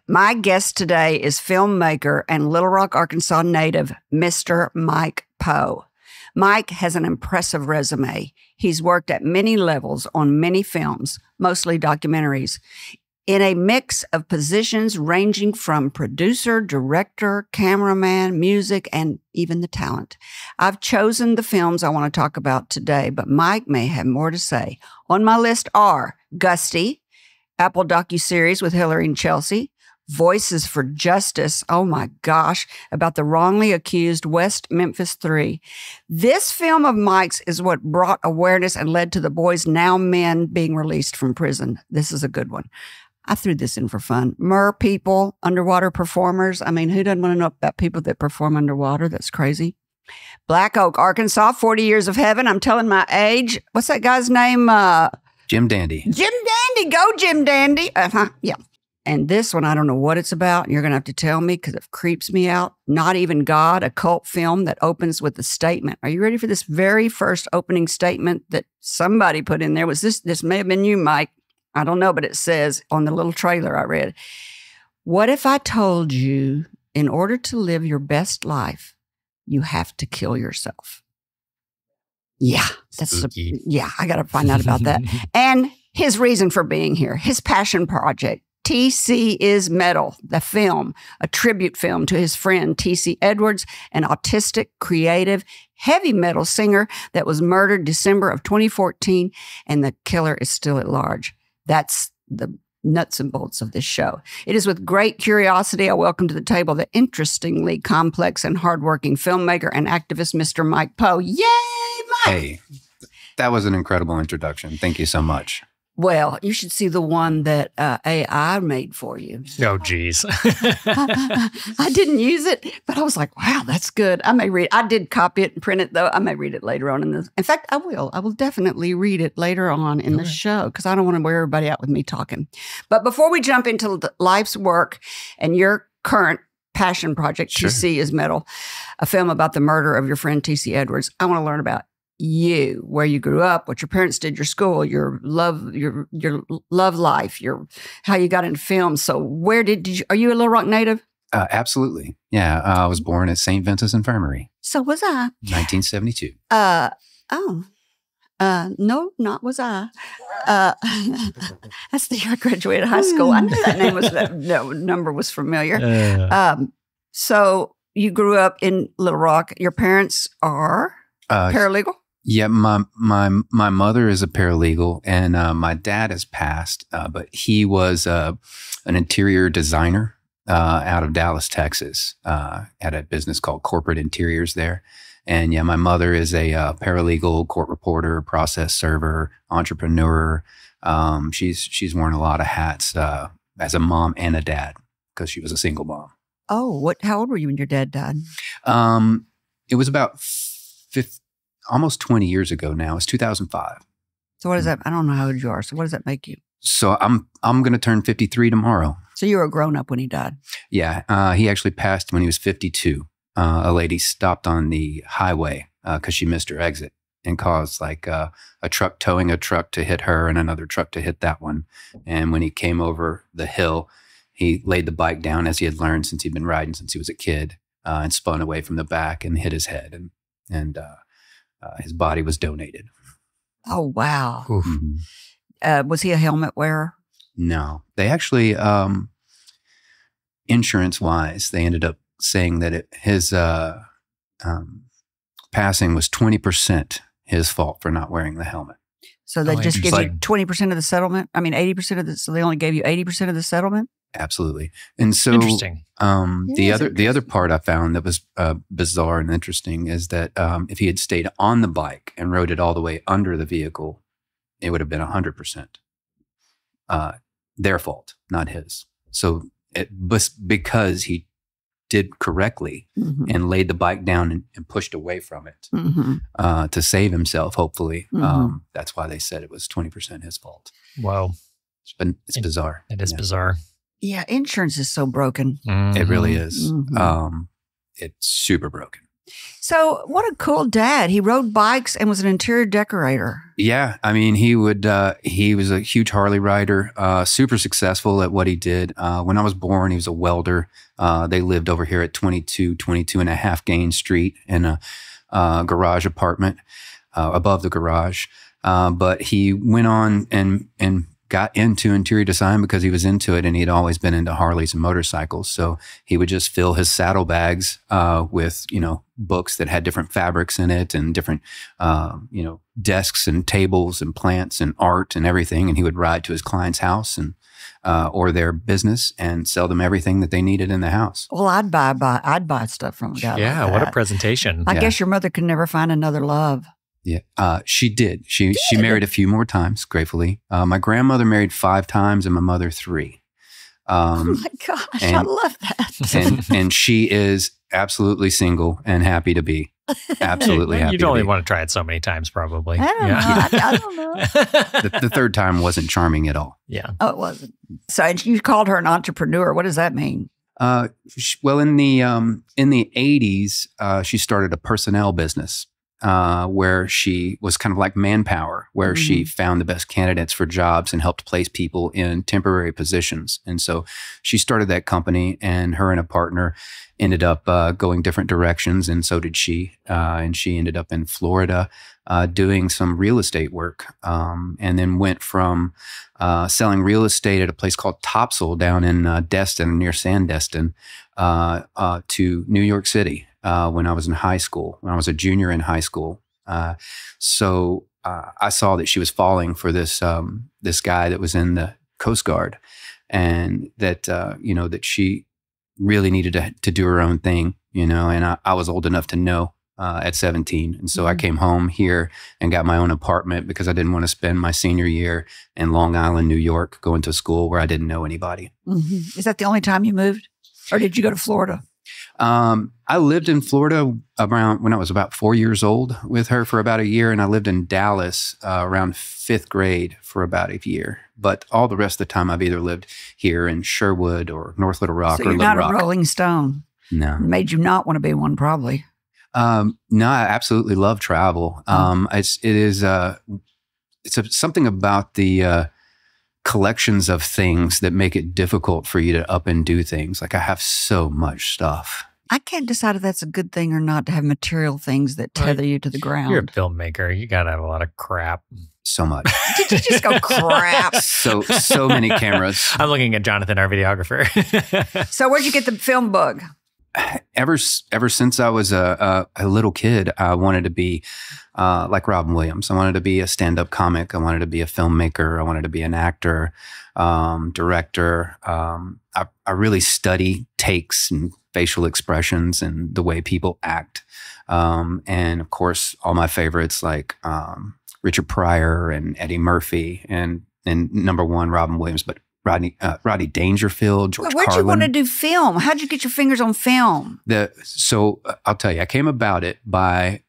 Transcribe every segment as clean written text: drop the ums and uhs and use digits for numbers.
My guest today is filmmaker and Little Rock, Arkansas native, Mr. Mike Poe. Mike has an impressive resume. He's worked at many levels on many films, mostly documentaries, in a mix of positions ranging from producer, director, cameraman, music, and even the talent. I've chosen the films I want to talk about today, but Mike may have more to say. On my list are Gusty, Apple docuseries with Hillary and Chelsea, Voices for Justice, oh my gosh, about the wrongly accused West Memphis Three. This film of Mike's is what brought awareness and led to The Boys Now Men being released from prison. This is a good one. I threw this in for fun. Mer people, underwater performers. I mean, who doesn't want to know about people that perform underwater? That's crazy. Black Oak, Arkansas, 40 Years of Heaven. I'm telling my age. What's that guy's name? Jim Dandy. Jim Dandy. Go, Jim Dandy. Yeah. And this one, I don't know what it's about. And you're going to have to tell me because it creeps me out. Not Even God, a cult film that opens with a statement. Are you ready for this very first opening statement that somebody put in there? Was this may have been you, Mike. I don't know, but it says on the little trailer I read, what if I told you in order to live your best life, you have to kill yourself? Yeah, I got to find out about that. And his reason for being here, his passion project, TC is Metal, the film, a tribute film to his friend T.C. Edwards, an autistic, creative, heavy metal singer that was murdered December of 2014, and the killer is still at large. That's the nuts and bolts of this show. It is with great curiosity I welcome to the table the interestingly complex and hardworking filmmaker and activist, Mr. Mike Poe. Yay, Mike! Hey, that was an incredible introduction. Thank you so much. Well, you should see the one that AI made for you. Oh, geez. I didn't use it, but I was like, wow, that's good. I may read it. I did copy it and print it, though. I may read it later on. In fact, I will. I will definitely read it later on in the show because I don't want to wear everybody out with me talking. But before we jump into life's work and your current passion project, Sure. TC is Metal, a film about the murder of your friend T.C. Edwards, I want to learn about you, where you grew up, what your parents did, your school, your love life, how you got into film. So where did you, are you a Little Rock native? Absolutely. Yeah. I was born at St. Vincent's Infirmary. So was I. 1972. No, not was I. That's the year I graduated high school. I knew that name was, number was familiar. So you grew up in Little Rock. Your parents are paralegal? Yeah, my mother is a paralegal, and my dad has passed, but he was an interior designer out of Dallas, Texas, at a business called Corporate Interiors there. And yeah, my mother is a paralegal, court reporter, process server, entrepreneur. She's worn a lot of hats as a mom and a dad because she was a single mom. Oh, how old were you when your dad died? It was about almost 20 years ago now. It's 2005. So what does that, I don't know how old you are. So what does that make you? So I'm going to turn 53 tomorrow. So you were a grown up when he died? Yeah. He actually passed when he was 52. A lady stopped on the highway because she missed her exit and caused like a truck towing a truck to hit her and another truck to hit that one. And when he came over the hill, he laid the bike down as he had learned since he'd been riding since he was a kid and spun away from the back and hit his head. And his body was donated. Oh, wow. Mm-hmm. Was he a helmet wearer? No. They actually, insurance-wise, they ended up saying that his passing was 20% his fault for not wearing the helmet. So they just give you 20% of the settlement? I mean, 80% of the, so they only gave you 80% of the settlement? Absolutely. And so interesting. The other part I found that was bizarre and interesting is that if he had stayed on the bike and rode it all the way under the vehicle, it would have been 100% their fault, not his. So it was because he did correctly and laid the bike down and pushed away from it to save himself, hopefully. That's why they said it was 20% his fault. Wow. It's bizarre. It is bizarre. Yeah, insurance is so broken. It really is. It's super broken. So what a cool dad. He rode bikes and was an interior decorator. Yeah. I mean, he was a huge Harley rider, super successful at what he did. When I was born, he was a welder. They lived over here at 22 and a half Gaines Street in a garage apartment above the garage. But he went on and got into interior design because he was into it, and he'd always been into Harleys and motorcycles. So he would just fill his saddlebags with, books that had different fabrics in it and different, desks and tables and plants and art and everything. And he would ride to his client's house and or their business and sell them everything that they needed in the house. Well, I'd buy stuff from a guy. Yeah, like what that. a presentation. I guess your mother could never find another love. Yeah, she did. She married a few more times, gratefully. My grandmother married 5 times and my mother 3. Oh my gosh, I love that. and she is absolutely single and happy to be. Absolutely happy. You'd only want to try it so many times, probably. I don't know. I don't know. The 3rd time wasn't charming at all. Yeah. Oh, it wasn't. So you called her an entrepreneur. What does that mean? Well, in the 80s, she started a personnel business. Where she was kind of like manpower, where she found the best candidates for jobs and helped place people in temporary positions. And so she started that company, and her and a partner ended up going different directions, and so did she. And she ended up in Florida doing some real estate work, and then went from selling real estate at a place called Topsail down in Destin, near Sandestin, to New York City. When I was in high school, when I was a junior in high school. So I saw that she was falling for this guy that was in the Coast Guard, and that, that she really needed to do her own thing, and I was old enough to know at 17. And so I came home here and got my own apartment because I didn't want to spend my senior year in Long Island, New York, going to school where I didn't know anybody. Is that the only time you moved? Or did you go to Florida? I lived in Florida around when I was about 4 years old with her for about a year, and I lived in Dallas around 5th grade for about a year. But all the rest of the time, I've either lived here in Sherwood or North Little Rock So or you're Little not Rock. a Rolling Stone. No. It made you not want to be one, probably. No, I absolutely love travel. It's something about the collections of things that make it difficult for you to up and do things. Like I have so much stuff. I can't decide if that's a good thing or not to have material things that tether you to the ground. You're a filmmaker. You got to have a lot of crap. So much. Did you just go crap? So many cameras. I'm looking at Jonathan, our videographer. So where'd you get the film bug? Ever since I was a little kid, I wanted to be like Robin Williams. I wanted to be a stand-up comic. I wanted to be a filmmaker. I wanted to be an actor, director. I really study takes and facial expressions and the way people act. And of course, all my favorites like Richard Pryor and Eddie Murphy and number 1, Robin Williams, but Rodney Dangerfield, George Carlin. Where'd you want to do film? How'd you get your fingers on film? So I'll tell you, I came about it by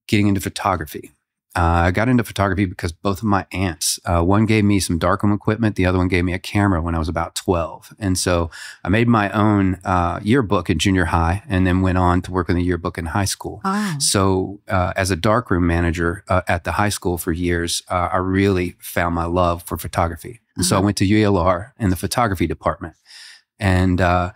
getting into photography. I got into photography because both of my aunts, one gave me some darkroom equipment, the other one gave me a camera when I was about 12. And so I made my own yearbook in junior high and then went on to work in the yearbook in high school. Oh. So as a darkroom manager at the high school for years, I really found my love for photography. And so I went to UALR in the photography department. And I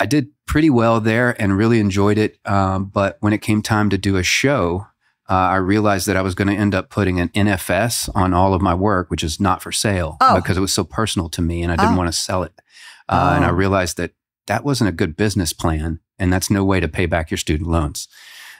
did pretty well there and really enjoyed it. But when it came time to do a show, I realized that I was going to end up putting an NFS on all of my work, which is not for sale, because it was so personal to me and I didn't want to sell it. And I realized that wasn't a good business plan, and that's no way to pay back your student loans.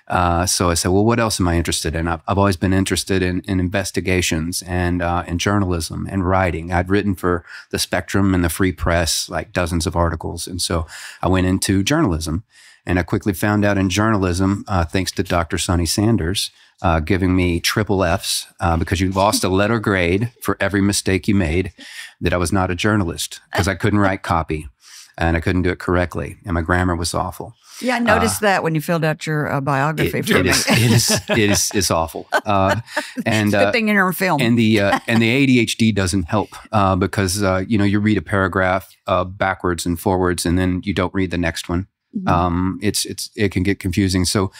So I said, well, what else am I interested in? I've always been interested in investigations and in journalism and writing. I'd written for the Spectrum and the Free Press, like dozens of articles. And so I went into journalism. And I quickly found out in journalism, thanks to Dr. Sonny Sanders, giving me triple Fs because you lost a letter grade for every mistake you made, that I was not a journalist because I couldn't write copy and I couldn't do it correctly. And my grammar was awful. Yeah, I noticed that when you filled out your biography for me. It's awful. And good thing you're in film. And the ADHD doesn't help because you read a paragraph backwards and forwards, and then you don't read the next one. It can get confusing. So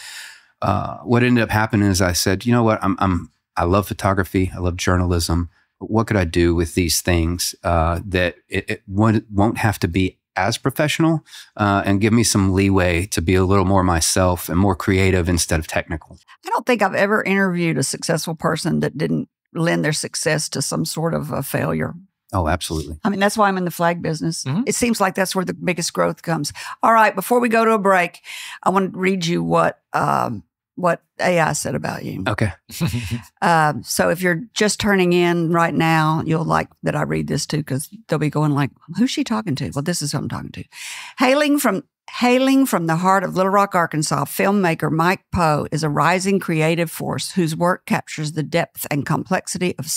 what ended up happening is I said, you know what, I love photography, I love journalism. What could I do with these things that it won't have to be as professional and give me some leeway to be a little more myself and more creative instead of technical? I don't think I've ever interviewed a successful person that didn't lend their success to some sort of a failure. Oh, absolutely. I mean, that's why I'm in the flag business. Mm-hmm. It seems like that's where the biggest growth comes. All right, before we go to a break, I want to read you what AI said about you. Okay. So if you're just turning in right now, you'll like that I read this too, because they'll be going like, who's she talking to? Well, this is who I'm talking to. Hailing from the heart of Little Rock, Arkansas, filmmaker Mike Poe is a rising creative force whose work captures the depth and complexity of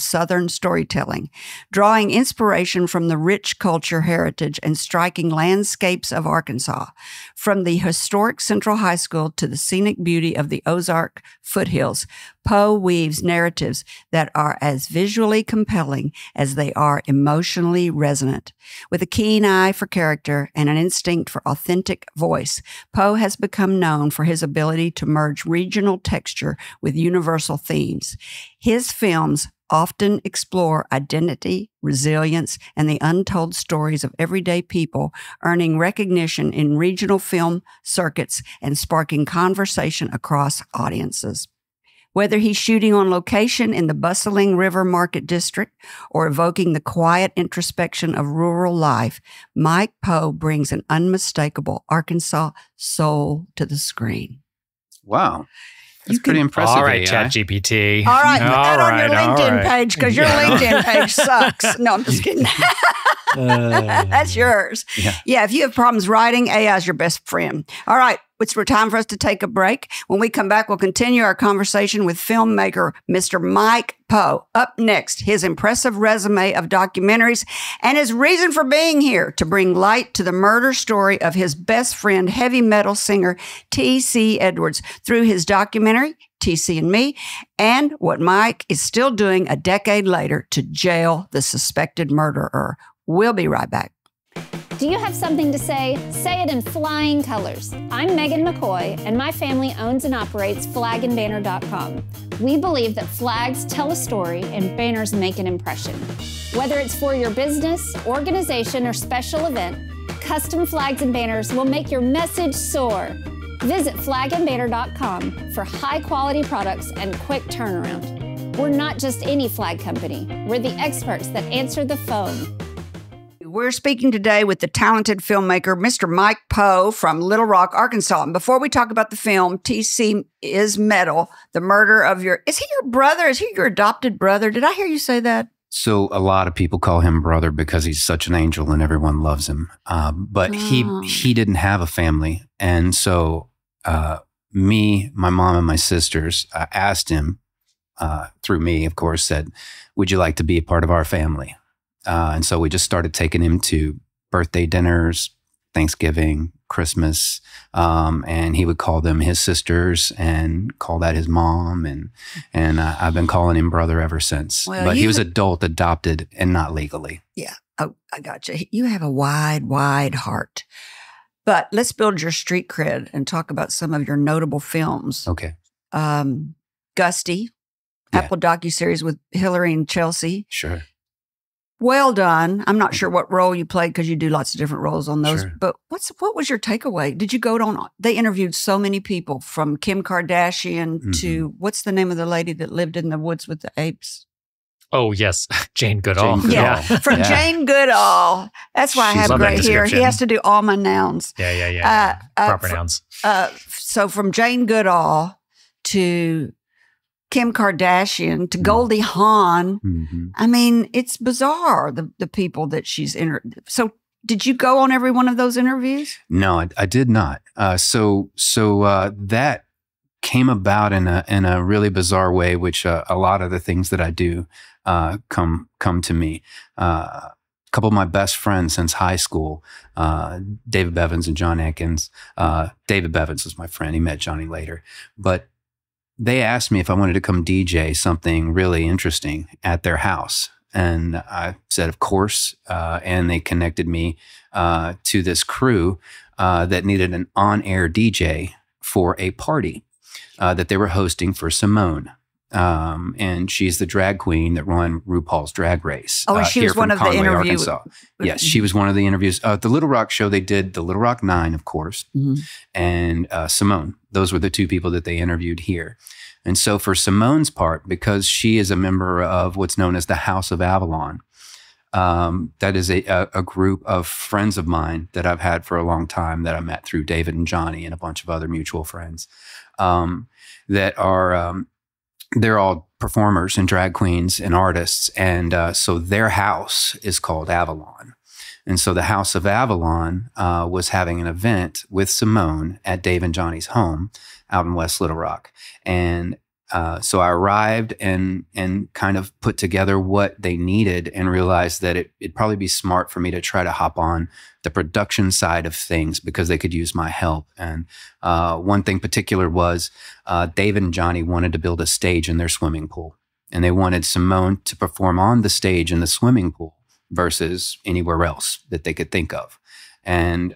Southern storytelling, drawing inspiration from the rich culture, heritage, and striking landscapes of Arkansas. From the historic Central High School to the scenic beauty of the Ozark foothills, Poe weaves narratives that are as visually compelling as they are emotionally resonant. With a keen eye for character and an instinct for authentic voice, Poe has become known for his ability to merge regional texture with universal themes. His films often explore identity, resilience, and the untold stories of everyday people, earning recognition in regional film circuits and sparking conversation across audiences. Whether he's shooting on location in the bustling River Market District or evoking the quiet introspection of rural life, Mike Poe brings an unmistakable Arkansas soul to the screen. Wow. That's pretty impressive. All right, AI. ChatGPT. All right, put that on your LinkedIn right. page because your LinkedIn page sucks. No, I'm just kidding. That's yours. Yeah, if you have problems writing, AI is your best friend. All right, it's time for us to take a break. When we come back, we'll continue our conversation with filmmaker Mr. Mike Poe. Up next, his impressive resume of documentaries and his reason for being here to bring light to the murder story of his best friend, heavy metal singer T.C. Edwards, through his documentary, T.C. and Me, and what Mike is still doing a decade later to jail the suspected murderer. We'll be right back. Do you have something to say? Say it in flying colors. I'm Megan McCoy, and my family owns and operates flagandbanner.com. We believe that flags tell a story and banners make an impression. Whether it's for your business, organization, or special event, custom flags and banners will make your message soar. Visit flagandbanner.com for high-quality products and quick turnaround. We're not just any flag company. We're the experts that answer the phone. We're speaking today with the talented filmmaker, Mr. Mike Poe from Little Rock, Arkansas. And before we talk about the film, T.C. is Metal, the murder of is he your brother? Is he your adopted brother? Did I hear you say that? So a lot of people call him brother because he's such an angel and everyone loves him. But he didn't have a family. And so me, my mom, and my sisters asked him, through me, of course, said, would you like to be a part of our family? And so we just started taking him to birthday dinners, Thanksgiving, Christmas, and he would call them his sisters and call that his mom. And I've been calling him brother ever since. Well, but he was adopted, and not legally. Yeah. Oh, I got you. You have a wide, wide heart. But let's build your street cred and talk about some of your notable films. Okay. Gusty, Yeah. Apple docuseries with Hillary and Chelsea. Sure. Well done. I'm not sure what role you played because you do lots of different roles on those. Sure. But what was your takeaway? Did you go on? They interviewed so many people, from Kim Kardashian to what's the name of the lady that lived in the woods with the apes? Oh, yes. Jane Goodall. Jane Goodall. Yeah, from Jane Goodall. That's why I have Love that gray hair. He description. has to do all my nouns. Yeah. Proper nouns. So from Jane Goodall to Kim Kardashian to Goldie Hawn. Mm-hmm. I mean, it's bizarre, the people that she's So did you go on every one of those interviews? No, I did not. So that came about in a really bizarre way, which a lot of the things that I do come to me. A couple of my best friends since high school, David Bevins and John Atkins. David Bevins was my friend. He met Johnny later. But they asked me if I wanted to come DJ something really interesting at their house. And I said, of course. And they connected me to this crew that needed an on-air DJ for a party that they were hosting for Simone. And she's the drag queen that ran RuPaul's Drag Race. Oh, she was one of the interviews. Yes, she was one of the interviews. The Little Rock show, they did the Little Rock 9, of course, and Simone. Those were the two people that they interviewed here. And so for Simone's part, because she is a member of what's known as the House of Avalon, that is a group of friends of mine that I've had for a long time that I met through David and Johnny and a bunch of other mutual friends that are... they're all performers and drag queens and artists. And so their house is called Avalon. And so the House of Avalon was having an event with Simone at Dave and Johnny's home out in West Little Rock. And so I arrived and kind of put together what they needed and realized that it'd probably be smart for me to try to hop on the production side of things because they could use my help. And one thing particular was Dave and Johnny wanted to build a stage in their swimming pool. And they wanted Simone to perform on the stage in the swimming pool versus anywhere else that they could think of. And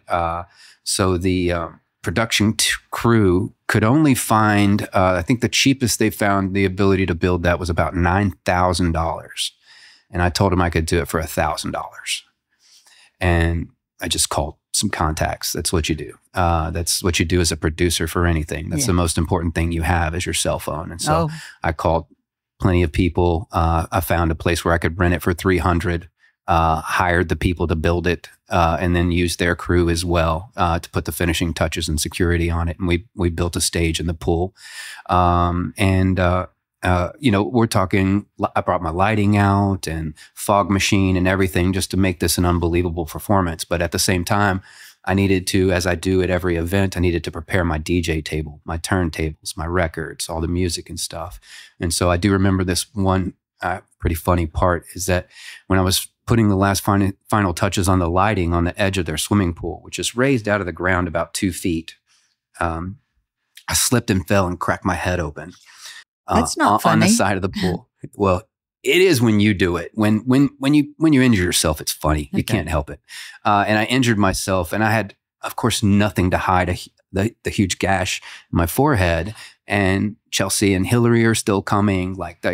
so the production crew could only find, I think the cheapest they found the ability to build that was about $9,000. And I told them I could do it for $1,000. And I just called some contacts. That's what you do. That's what you do as a producer for anything. That's the most important thing you have is your cell phone. And so I called plenty of people. I found a place where I could rent it for $300, hired the people to build it, and then used their crew as well to put the finishing touches and security on it. And we built a stage in the pool. You know, we're talking, I brought my lighting out and fog machine and everything just to make this an unbelievable performance. But at the same time, I needed to, as I do at every event, I needed to prepare my DJ table, my turntables, my records, all the music and stuff. And so I do remember this one pretty funny part is that when I was putting the last final touches on the lighting on the edge of their swimming pool, which is raised out of the ground about 2 feet, I slipped and fell and cracked my head open. That's not funny. On the side of the pool. Well, it is when you do it. When you injure yourself, it's funny. You can't help it. And I injured myself, and I had, of course, nothing to hide the huge gash in my forehead. And Chelsea and Hillary are still coming, like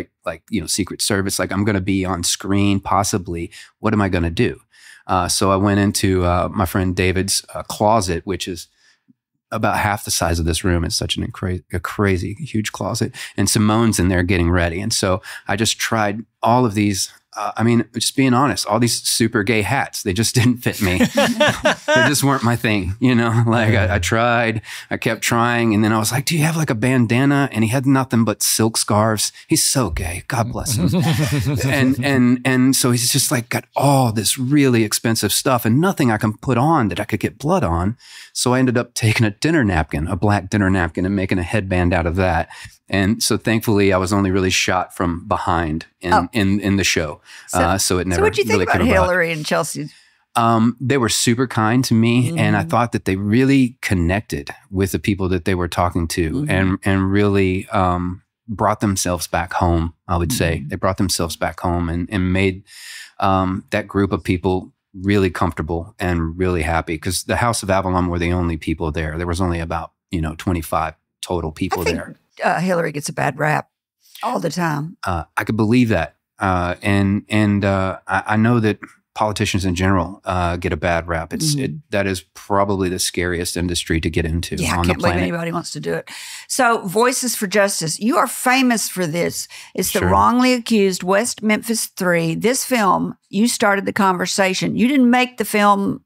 you know, Secret Service. Like, I'm going to be on screen, possibly. What am I going to do? So I went into my friend David's closet, which is about half the size of this room. It's such a crazy, huge closet. And Simone's in there getting ready. And so I just tried all of these, I mean, just being honest, all these super gay hats, they just didn't fit me. They just weren't my thing, you know? Like I tried, I kept trying. And then I was like, do you have like a bandana? And he had nothing but silk scarves. He's so gay. God bless him. and so he's just like got all this really expensive stuff and nothing I can put on that I could get blood on. So I ended up taking a dinner napkin, a black dinner napkin, and making a headband out of that. And so thankfully I was only really shot from behind in the show. So it never. So what'd you think really about Hillary and Chelsea? They were super kind to me, and I thought that they really connected with the people that they were talking to, and really brought themselves back home. I would say they brought themselves back home and made that group of people really comfortable and really happy, because the House of Avalon were the only people there. There was only about 25 total people there. Hillary gets a bad rap all the time. I could believe that. I know that politicians in general get a bad rap. That is probably the scariest industry to get into on the planet. I can't believe anybody wants to do it. So Voices for Justice, you are famous for this. It's the Wrongly Accused West Memphis 3. This film, you started the conversation. You didn't make the film,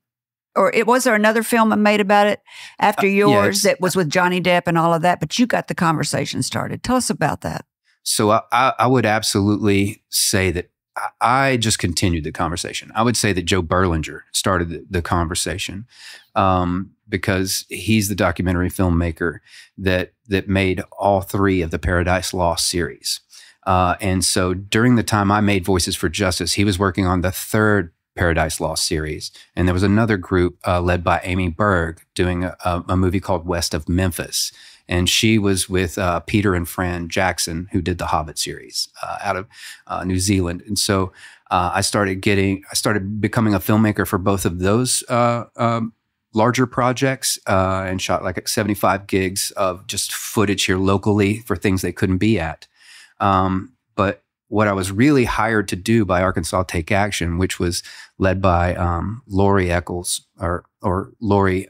or was there another film made about it after yours that was with Johnny Depp and all of that, but you got the conversation started. Tell us about that. So I would absolutely say that I just continued the conversation. I would say that Joe Berlinger started the conversation because he's the documentary filmmaker that made all 3 of the Paradise Lost series. And so during the time I made Voices for Justice, he was working on the 3rd Paradise Lost series. And there was another group led by Amy Berg doing a movie called West of Memphis. And she was with Peter and Fran Jackson, who did the Hobbit series out of New Zealand. And so I started becoming a filmmaker for both of those larger projects and shot like 75 gigs of just footage here locally for things they couldn't be at. But what I was really hired to do by Arkansas Take Action, which was led by Lori Eccles or Lori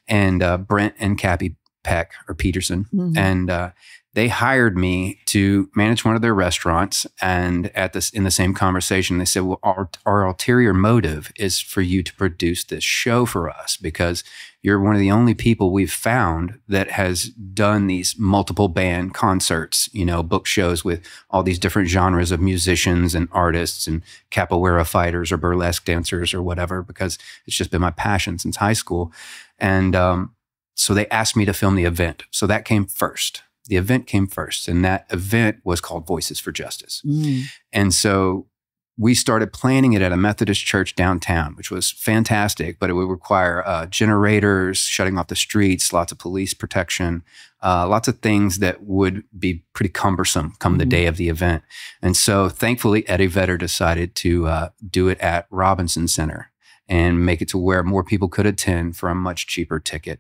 and Brent and Cappy Peck or Peterson. Mm-hmm. And they hired me to manage one of their restaurants. And in the same conversation, they said, well, our ulterior motive is for you to produce this show for us because you're one of the only people we've found that has done these multiple band concerts, book shows with all these different genres of musicians and artists and capoeira fighters or burlesque dancers or whatever, because it's just been my passion since high school. And so they asked me to film the event. So that came first. The event came first, and that event was called Voices for Justice. Mm. And so we started planning it at a Methodist church downtown, which was fantastic, but it would require generators, shutting off the streets, lots of police protection, lots of things that would be pretty cumbersome come the day of the event. And so thankfully, Eddie Vedder decided to do it at Robinson Center and make it to where more people could attend for a much cheaper ticket.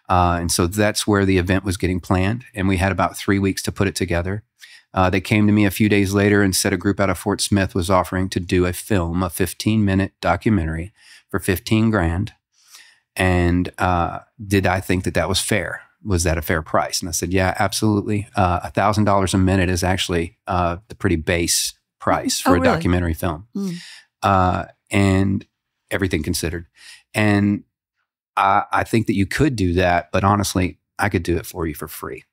And so that's where the event was getting planned. And we had about 3 weeks to put it together. They came to me a few days later and said a group out of Fort Smith was offering to do a film, a 15-minute documentary for $15,000. And did I think that was fair? Was that a fair price? And I said, yeah, absolutely. $1,000 a minute is actually the pretty base price for a documentary film. Mm. And everything considered. And I think that you could do that, but honestly, I could do it for you for free.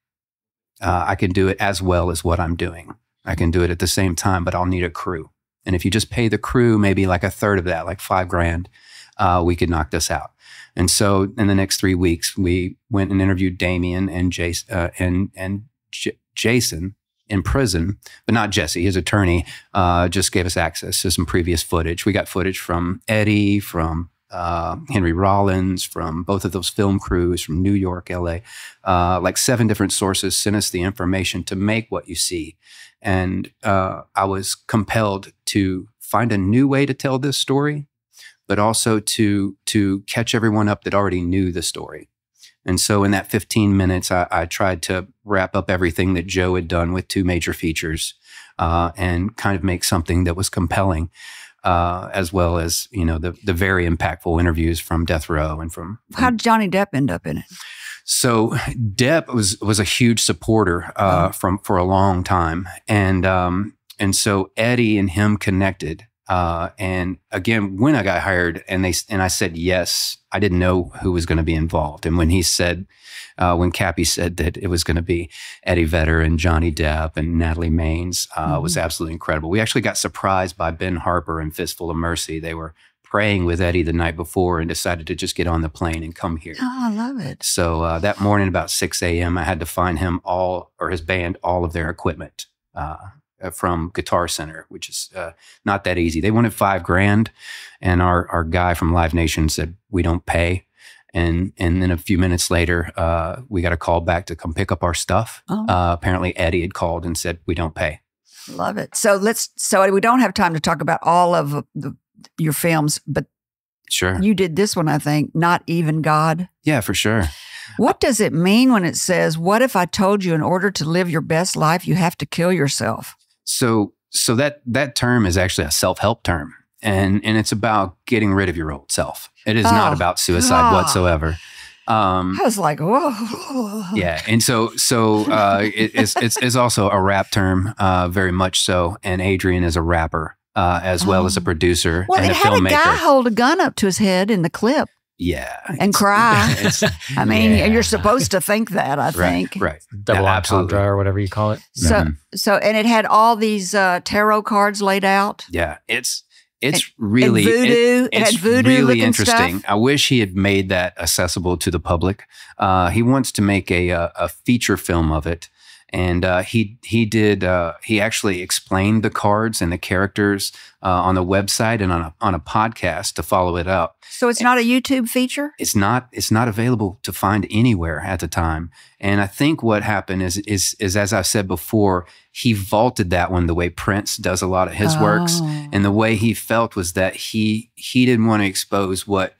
I can do it as well as what I'm doing. I can do it at the same time, but I'll need a crew. And if you just pay the crew, maybe like a third of that, like $5,000, we could knock this out. And so in the next 3 weeks, we went and interviewed Damien and Jason in prison, but not Jesse. His attorney just gave us access to some previous footage. We got footage from Eddie, from Henry Rollins, from both of those film crews from New York, LA, like 7 different sources sent us the information to make what you see. And I was compelled to find a new way to tell this story, but also to catch everyone up that already knew the story. And so in that 15 minutes, I tried to wrap up everything that Joe had done with 2 major features and kind of make something that was compelling. As well as, the very impactful interviews from Death Row and from How did Johnny Depp end up in it? So Depp was a huge supporter for a long time. And so Eddie and him connected. And again, when I got hired and I said yes, I didn't know who was going to be involved. And when he said, when Cappy said that it was going to be Eddie Vedder and Johnny Depp and Natalie Maines, was absolutely incredible. We actually got surprised by Ben Harper and Fistful of Mercy. They were praying with Eddie the night before and decided to just get on the plane and come here. Oh, I love it. So that morning about 6 a.m., I had to find him his band, all of their equipment. From Guitar Center, which is not that easy. They wanted $5,000, and our guy from Live Nation said, we don't pay. And then a few minutes later, we got a call back to come pick up our stuff. Oh. Apparently Eddie had called and said, we don't pay. Love it. So we don't have time to talk about all of your films, but sure, you did this one, I think, Not Even God. Yeah, for sure. What does it mean when it says, what if I told you in order to live your best life, you have to kill yourself? So that term is actually a self-help term, and it's about getting rid of your old self. It is not about suicide whatsoever. I was like, whoa. Yeah, and so it's also a rap term, very much so. And Adrian is a rapper as well as a producer and a filmmaker. Well, it had a guy hold a gun up to his head in the clip. Yeah. And cry. I mean, you're supposed to think that, I think. Right. Double entendre or whatever you call it. So, and it had all these tarot cards laid out. Yeah. It's really and voodoo. It had voodoo really interesting. Stuff. I wish he had made that accessible to the public. He wants to make a feature film of it. And he actually explained the cards and the characters on the website and on a podcast to follow it up. So it's not a YouTube feature? It's not available to find anywhere at the time. And I think what happened is as I said before, he vaulted that one the way Prince does a lot of his works. And the way he felt was that he didn't want to expose what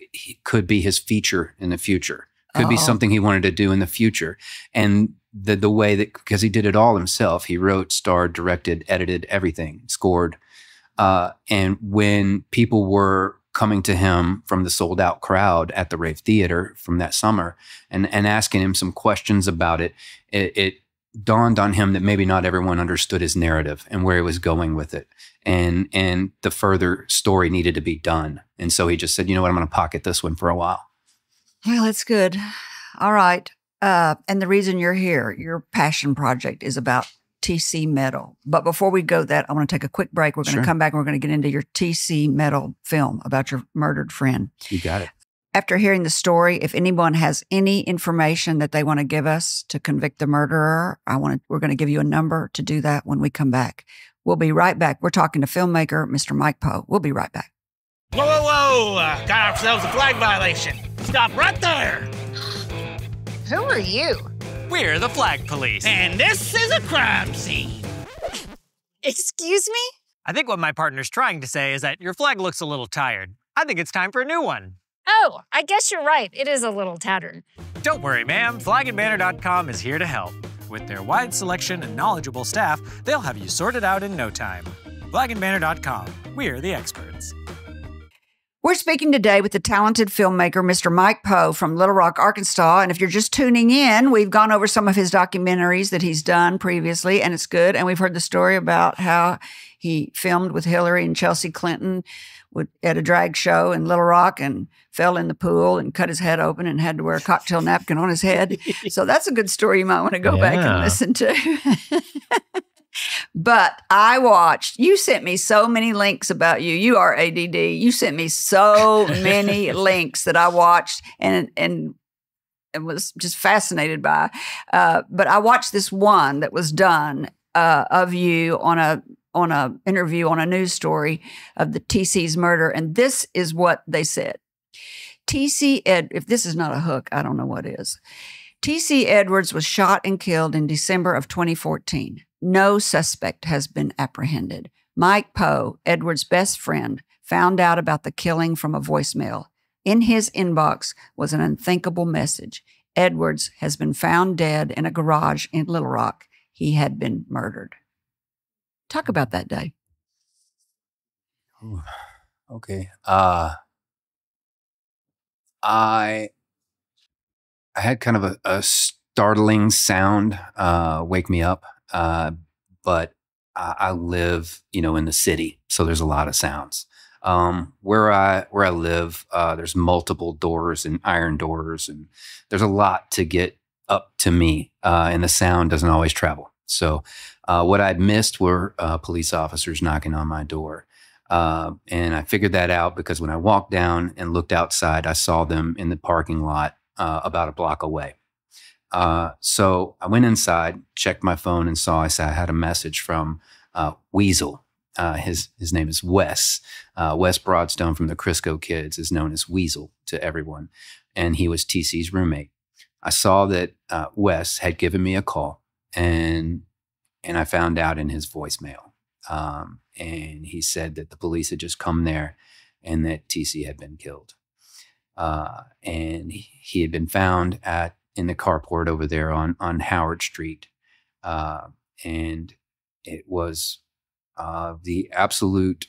could be his feature in the future. Could be something he wanted to do in the future. And the way that, because he did it all himself, he wrote, starred, directed, edited, everything, scored. And when people were coming to him from the sold out crowd at the Rave Theater from that summer and asking him some questions about it, it dawned on him that maybe not everyone understood his narrative and where he was going with it. And the further story needed to be done. And so he just said, you know what, I'm going to pocket this one for a while. Well, it's good. All right. And the reason you're here, your passion project is about TC Metal. But before we go that, I want to take a quick break. We're going to come back and we're going to get into your TC Metal film about your murdered friend. You got it. After hearing the story, if anyone has any information that they want to give us to convict the murderer, we're going to give you a number to do that when we come back. We'll be right back. We're talking to filmmaker Mr. Mike Poe. We'll be right back. Whoa, whoa, whoa! Got ourselves a flag violation. Stop right there! Who are you? We're the Flag Police. And this is a crime scene. Excuse me? I think what my partner's trying to say is that your flag looks a little tired. I think it's time for a new one. Oh, I guess you're right. It is a little tattered. Don't worry, ma'am. Flagandbanner.com is here to help. With their wide selection and knowledgeable staff, they'll have you sorted out in no time. Flagandbanner.com. We're the experts. We're speaking today with the talented filmmaker, Mr. Mike Poe from Little Rock, Arkansas. And if you're just tuning in, we've gone over some of his documentaries that he's done previously, and it's good. And we've heard the story about how he filmed with Hillary and Chelsea Clinton at a drag show in Little Rock and fell in the pool and cut his head open and had to wear a cocktail napkin on his head. So that's a good story you might want to go back and listen to. But you sent me so many links about you. You are ADD. You sent me so many links that I watched and was just fascinated by. But I watched this one that was done of you on a interview on a news story of the TC's murder. And this is what they said. If this is not a hook, I don't know what is. TC Edwards was shot and killed in December of 2014. No suspect has been apprehended. Mike Poe, Edwards' best friend, found out about the killing from a voicemail. In his inbox was an unthinkable message. Edwards has been found dead in a garage in Little Rock. He had been murdered. Talk about that day. Ooh, okay. I had kind of a startling sound wake me up. But I live, in the city, so there's a lot of sounds. Where I live, there's multiple doors and iron doors, and there's a lot to get up to me, and the sound doesn't always travel. So what I'd missed were police officers knocking on my door. And I figured that out because when I walked down and looked outside, I saw them in the parking lot about a block away. So I went inside, checked my phone, and saw I had a message from Weasel. His name is Wes. Wes Broadstone from the Crisco Kids is known as Weasel to everyone, and he was TC's roommate. I saw that Wes had given me a call, and I found out in his voicemail. And he said that the police had just come there and that TC had been killed. And he had been found in the carport over there on Howard Street. And it was the absolute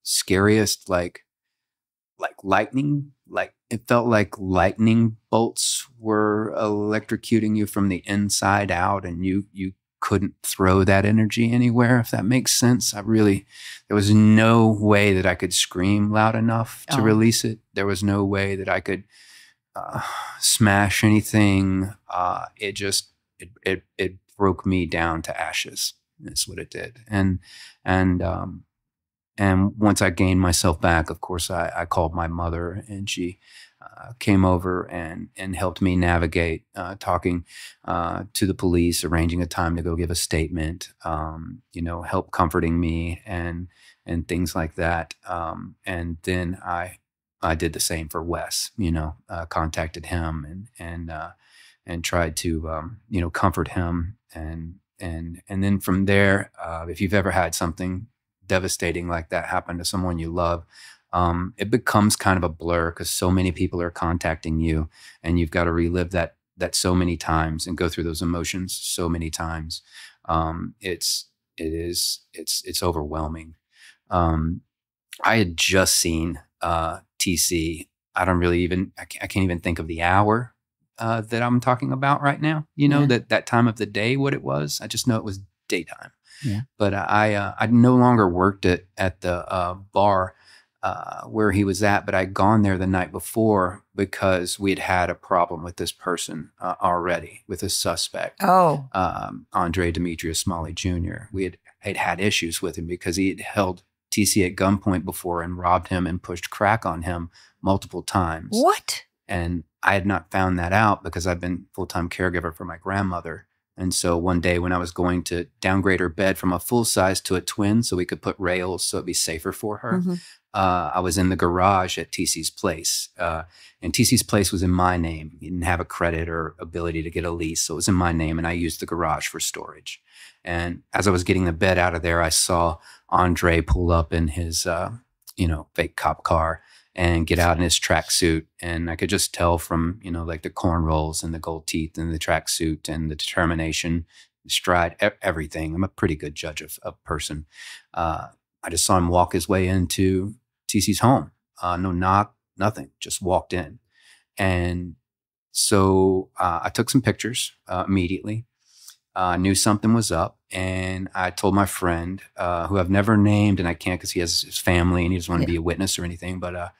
scariest, like lightning, it felt like lightning bolts were electrocuting you from the inside out, and you couldn't throw that energy anywhere, if that makes sense. There was no way that I could scream loud enough to release it. There was no way that I could smash anything. It broke me down to ashes. That's what it did. And once I gained myself back, of course, I called my mother, and she came over and helped me navigate, talking to the police, arranging a time to go give a statement, help comforting me and things like that. And then I did the same for Wes, contacted him and tried to, comfort him. And then from there, if you've ever had something devastating like that happen to someone you love, it becomes kind of a blur because so many people are contacting you and you've got to relive that so many times and go through those emotions so many times. It's overwhelming. I had just seen TC. I can't even think of the hour that I'm talking about right now. That time of the day, what it was. I just know it was daytime. Yeah. But I no longer worked at the bar where he was at, but I'd gone there the night before because we'd had a problem with this person already, with a suspect. Oh. Andre Demetrius Smalley Jr. We had issues with him because he had held TC at gunpoint before and robbed him and pushed crack on him multiple times. What? And I had not found that out because I've been full-time caregiver for my grandmother. And so one day when I was going to downgrade her bed from a full size to a twin so we could put rails so it'd be safer for her, I was in the garage at TC's place. And TC's place was in my name. He didn't have a credit or ability to get a lease, so it was in my name, and I used the garage for storage. And as I was getting the bed out of there, I saw Andre pull up in his, fake cop car and get out in his tracksuit. And I could just tell from, like the cornrows and the gold teeth and the tracksuit and the determination, the stride, everything. I'm a pretty good judge of a person. I just saw him walk his way into TC's home. No knock, nothing, just walked in. And so I took some pictures immediately. I knew something was up, and I told my friend, who I've never named, and I can't because he has his family and he doesn't want to be a witness or anything, but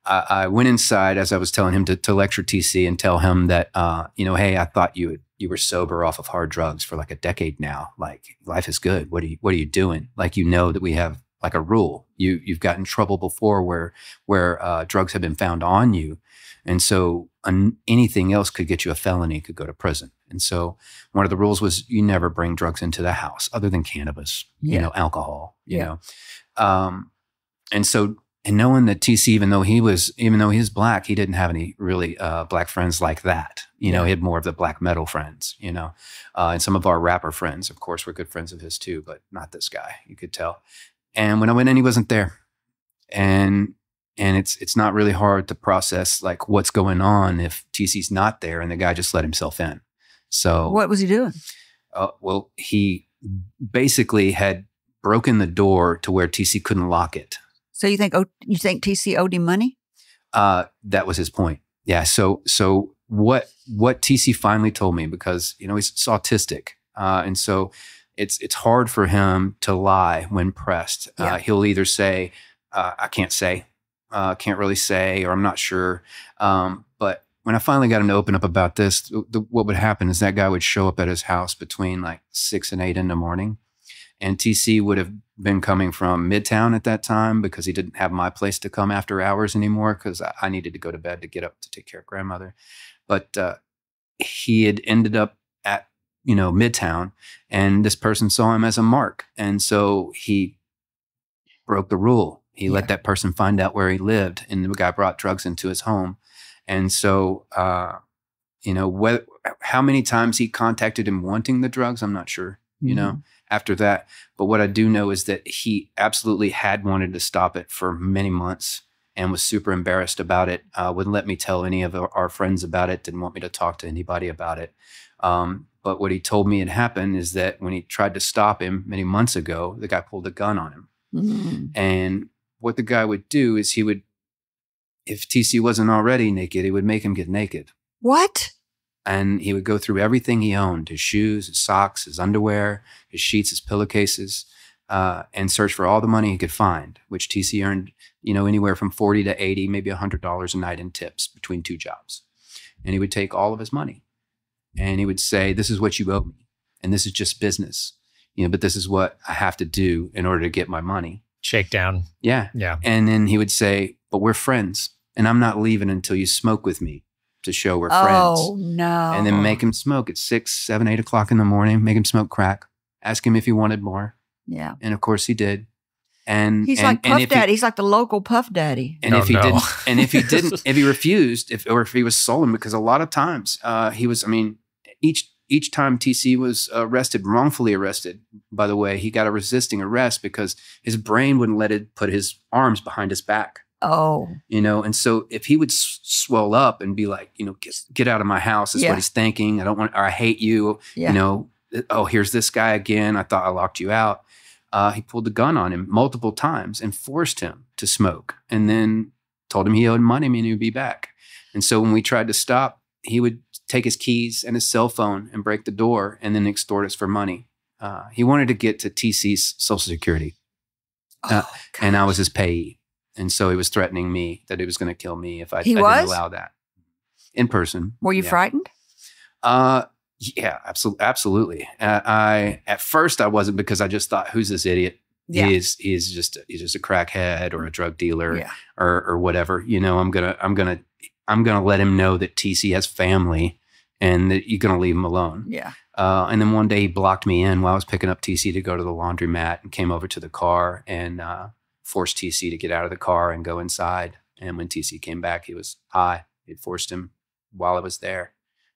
I went inside as I was telling him to lecture TC and tell him that, hey, I thought you were sober off of hard drugs for like a decade now. Like, life is good. What are you doing? Like, that we have like a rule. You've gotten in trouble before where drugs have been found on you. And so anything else could get you a felony, could go to prison. And so one of the rules was you never bring drugs into the house other than cannabis, alcohol, you know. And knowing that TC, even though he was black, he didn't have any really black friends like that. He had more of the black metal friends, and some of our rapper friends, of course, were good friends of his too, but not this guy, you could tell. And when I went in, he wasn't there. And it's not really hard to process like what's going on if TC's not there and the guy just let himself in. So what was he doing? Well, he basically had broken the door to where TC couldn't lock it. So you think TC owed him money? That was his point. Yeah. So what TC finally told me, because he's autistic, and so it's hard for him to lie when pressed. He'll either say, "I can't say," "Can't really say," or "I'm not sure." But when I finally got him to open up about this, what would happen is that guy would show up at his house between like 6 and 8 in the morning. And TC would have been coming from Midtown at that time because he didn't have my place to come after hours anymore because I needed to go to bed to get up to take care of grandmother. But he had ended up at, Midtown, and this person saw him as a mark. And so he broke the rule. He let that person find out where he lived, and the guy brought drugs into his home. And so, how many times he contacted him wanting the drugs, I'm not sure, after that. But what I do know is that he absolutely had wanted to stop it for many months and was super embarrassed about it. Wouldn't let me tell any of our friends about it, didn't want me to talk to anybody about it. But what he told me had happened is that when he tried to stop him many months ago, the guy pulled a gun on him. Mm-hmm. And what the guy would do is if TC wasn't already naked, he would make him get naked. What? And he would go through everything he owned, his shoes, his socks, his underwear, his sheets, his pillowcases, and search for all the money he could find, which TC earned, anywhere from $40 to $80, maybe $100 a night in tips between 2 jobs. And he would take all of his money and he would say, "This is what you owe me. And this is just business, but this is what I have to do in order to get my money." Shakedown. Yeah. Yeah. And then he would say, "But we're friends. and I'm not leaving until you smoke with me to show we're friends. Oh, no. And then make him smoke at 6, 7, 8 o'clock in the morning, make him smoke crack, ask him if he wanted more. Yeah. And of course he did. And he's like Puff Daddy. He's like the local Puff Daddy. And if he didn't, and if he didn't, if he refused, if he was sullen, because a lot of times he was, I mean, each time TC was arrested, wrongfully arrested, by the way, he got a resisting arrest because his brain wouldn't let it put his arms behind his back. Oh. You know, and so if he would swell up and be like, you know, get out of my house, is what he's thinking. I don't want, or I hate you. You know, oh, here's this guy again. I thought I locked you out. He pulled the gun on him multiple times and forced him to smoke, and then told him he owed money and he would be back. And so when we tried to stop, he would take his keys and his cell phone and break the door and then extort us for money. He wanted to get to TC's Social Security, and I was his payee. And so he was threatening me that he was going to kill me if I didn't allow that in person. Were you frightened? Yeah, absolutely. At first I wasn't, because I just thought, who's this idiot? Yeah. He's just a crackhead or a drug dealer or whatever. You know, I'm gonna let him know that TC has family and that you're gonna leave him alone. Yeah. And then one day he blocked me in while I was picking up TC to go to the laundromat, and came over to the car and forced TC to get out of the car and go inside. And when TC came back, he was high. It forced him while I was there.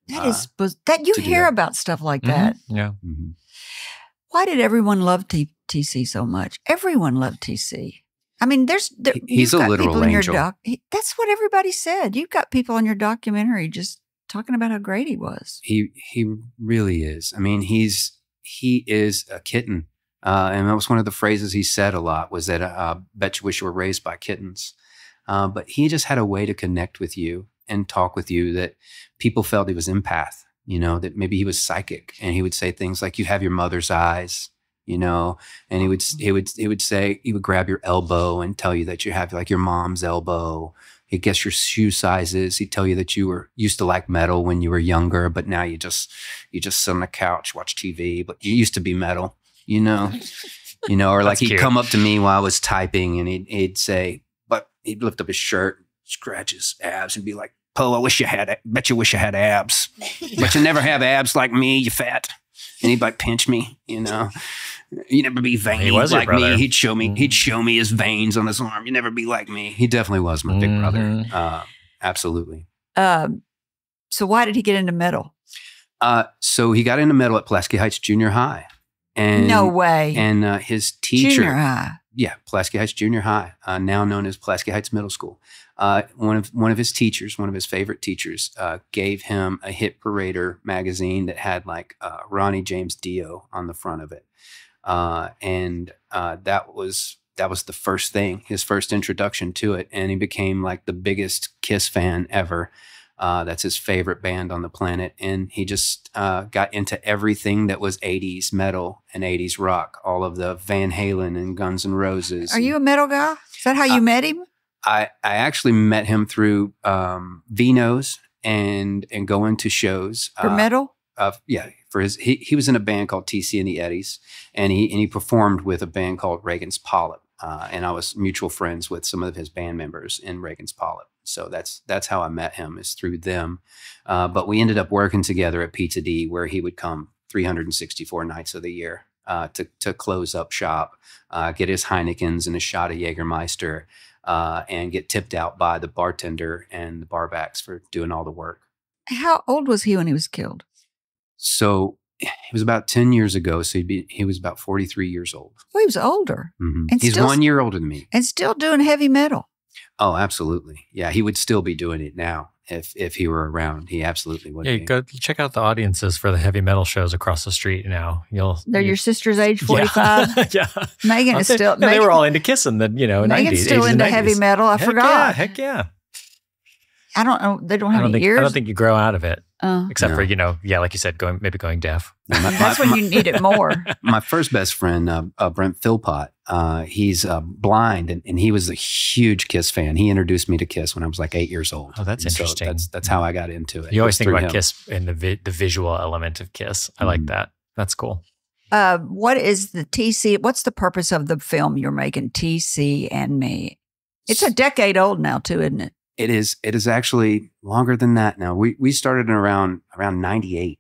That you hear about stuff like that. Yeah. Mm-hmm. Why did everyone love TC so much? Everyone loved TC. I mean, he's a literal angel. That's what everybody said. You've got people in your documentary just talking about how great he was. He really is. I mean, he is a kitten. And that was one of the phrases he said a lot, was that bet you wish you were raised by kittens. But he just had a way to connect with you and talk with you that people felt he was empath, you know, that maybe he was psychic, and he would say things like, you have your mother's eyes, you know, and he would say, he would grab your elbow and tell you that you have like your mom's elbow. He'd guess your shoe sizes. He'd tell you that you used to like metal when you were younger, but now you just sit on the couch, watch TV, but you used to be metal, you know, or like he'd come up to me while I was typing, and he'd say, but he'd lift up his shirt, scratch his abs, and be like, "Po, bet you wish you had abs, but you never have abs like me, you fat." And he'd like pinch me, you know. You never be veiny like me. He'd show me his veins on his arm. You never be like me. He definitely was my big brother. Absolutely. So why did he get into metal? So he got into metal at Pulaski Heights Junior High. And no way. And his teacher. Junior High. Yeah, Pulaski Heights Junior High, now known as Pulaski Heights Middle School. One of his teachers, one of his favorite teachers, gave him a Hit Parader magazine that had like Ronnie James Dio on the front of it, and that was the first thing, his first introduction to it, and he became like the biggest Kiss fan ever. That's his favorite band on the planet. And he just got into everything that was 80s metal and 80s rock, all of the Van Halen and Guns N' Roses. Are you a metal guy? Is that how you met him? I actually met him through Vino's and going to shows. For metal? Yeah. For he was in a band called TC and the Eddies, and he performed with a band called Reagan's Polyp. And I was mutual friends with some of his band members in Reagan's Polyp. So that's how I met him, is through them. But we ended up working together at Pizza D, where he would come 364 nights of the year to close up shop, get his Heinekens and a shot of Jägermeister, and get tipped out by the bartender and the barbacks for doing all the work. How old was he when he was killed? So it was about 10 years ago. So he was about 43 years old. Well, he was older. Mm-hmm. And he's 1 year older than me. And still doing heavy metal. Oh, absolutely. Yeah, he would still be doing it now if he were around. He absolutely would. Yeah, go check out the audiences for the heavy metal shows across the street now. They're your sister's age 45. Yeah. Megan is still. They were all into Kiss in the Megan's 90s. still into heavy metal. I forgot. Heck yeah. I don't know. They don't have any ears. I don't think you grow out of it. Except for, like you said, going deaf. That's when you need it more. My first best friend, Brent Philpott, he's blind, and he was a huge Kiss fan. He introduced me to Kiss when I was like 8 years old. Oh, that's interesting. So that's how I got into it. You always think about Kiss and the visual element of Kiss. I like that. That's cool. What is the TC? What's the purpose of the film you're making, TC and Me? It's a decade old now, too, isn't it? It is actually longer than that now. We started in around 98.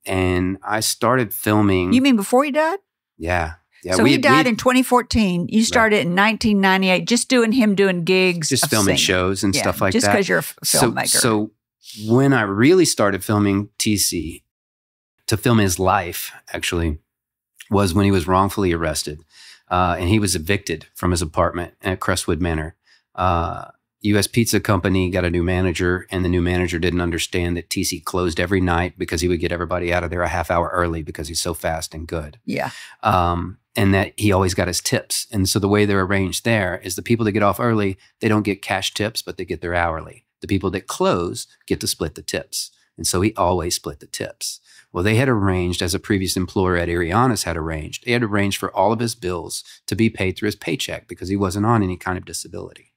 And I started filming. You mean before he died? Yeah. Yeah. So he died in 2014. You started in 1998, just him doing gigs. Just filming shows and stuff like just that. Just because you're a filmmaker. So when I really started filming TC, to film his life, actually, was when he was wrongfully arrested. And he was evicted from his apartment at Crestwood Manor. U.S. Pizza Company got a new manager, and the new manager didn't understand that TC closed every night because he would get everybody out of there a half hour early because he's so fast and good. Yeah. And that he always got his tips. And so the way they're arranged there is the people that get off early, they don't get cash tips, but they get their hourly. The people that close get to split the tips. And so he always split the tips. Well, they had arranged, as a previous employer at Arianas had arranged, they had arranged for all of his bills to be paid through his paycheck because he wasn't on any kind of disability.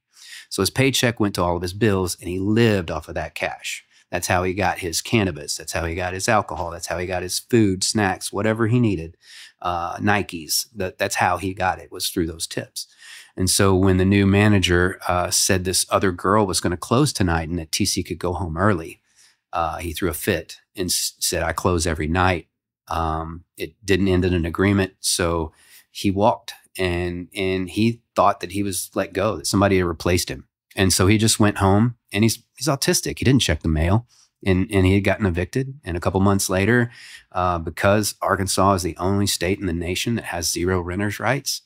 So his paycheck went to all of his bills, and he lived off of that cash. That's how he got his cannabis. That's how he got his alcohol. That's how he got his food, snacks, whatever he needed, Nikes. That's how he got it, was through those tips. And so when the new manager said this other girl was going to close tonight and that TC could go home early, he threw a fit and said, I close every night. It didn't end in an agreement. So he walked, and he thought that he was let go, that somebody had replaced him. And so he just went home, and he's autistic. He didn't check the mail, and he had gotten evicted. And a couple months later, because Arkansas is the only state in the nation that has 0 renters' rights,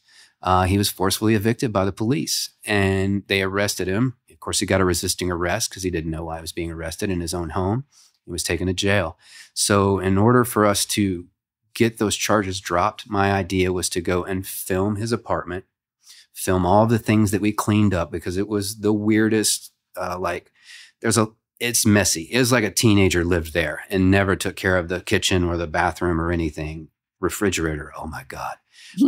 he was forcefully evicted by the police, and they arrested him. Of course, he got a resisting arrest because he didn't know why he was being arrested in his own home. He was taken to jail. So in order for us to get those charges dropped, my idea was to go and film his apartment, film all the things that we cleaned up, because it was the weirdest, it's messy. It was like a teenager lived there and never took care of the kitchen or the bathroom or anything. Refrigerator, oh my God.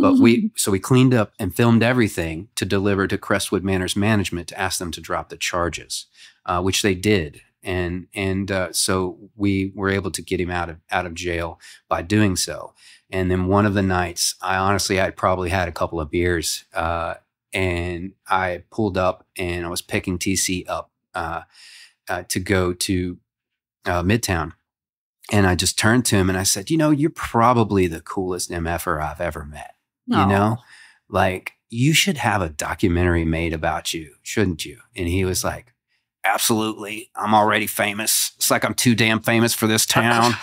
But we cleaned up and filmed everything to deliver to Crestwood Manor's management to ask them to drop the charges, which they did. And so we were able to get him out of jail by doing so. And then one of the nights, I'd probably had a couple of beers, and I pulled up and I was picking TC up to go to Midtown. And I just turned to him and I said, you're probably the coolest MFer I've ever met. Like, you should have a documentary made about you, shouldn't you? And he was like, absolutely. I'm already famous. It's like I'm too damn famous for this town.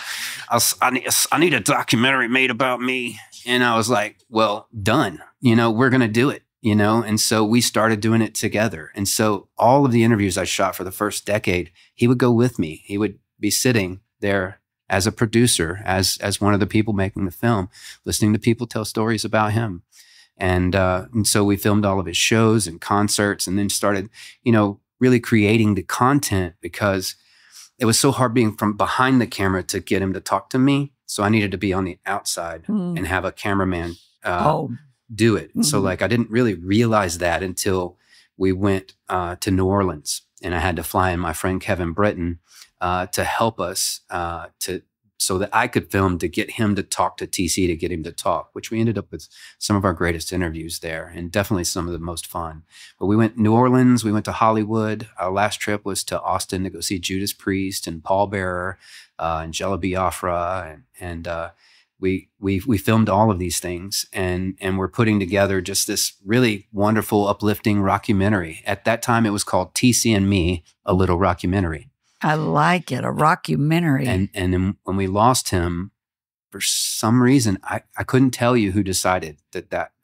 I need a documentary made about me. And I was like, well, done. We're going to do it, And so we started doing it together. And so all of the interviews I shot for the first decade, he would go with me. He would be sitting there as a producer, as one of the people making the film, listening to people tell stories about him. And so we filmed all of his shows and concerts, and then started, really creating the content, because it was so hard being from behind the camera to get him to talk to me. So I needed to be on the outside and have a cameraman do it. Mm-hmm. So I didn't really realize that until we went to New Orleans, and I had to fly in my friend Kevin Britton to help us so that I could film, to get him to talk to TC, to get him to talk, which we ended up with some of our greatest interviews there, and definitely some of the most fun. But we went to New Orleans, we went to Hollywood. Our last trip was to Austin to go see Judas Priest and Paul Bearer, and Jello Biafra, and we filmed all of these things, and we're putting together just this really wonderful, uplifting rockumentary. At that time, it was called TC and Me, A Little Rockumentary. I like it, a rockumentary. And then when we lost him, for some reason, I couldn't tell you who decided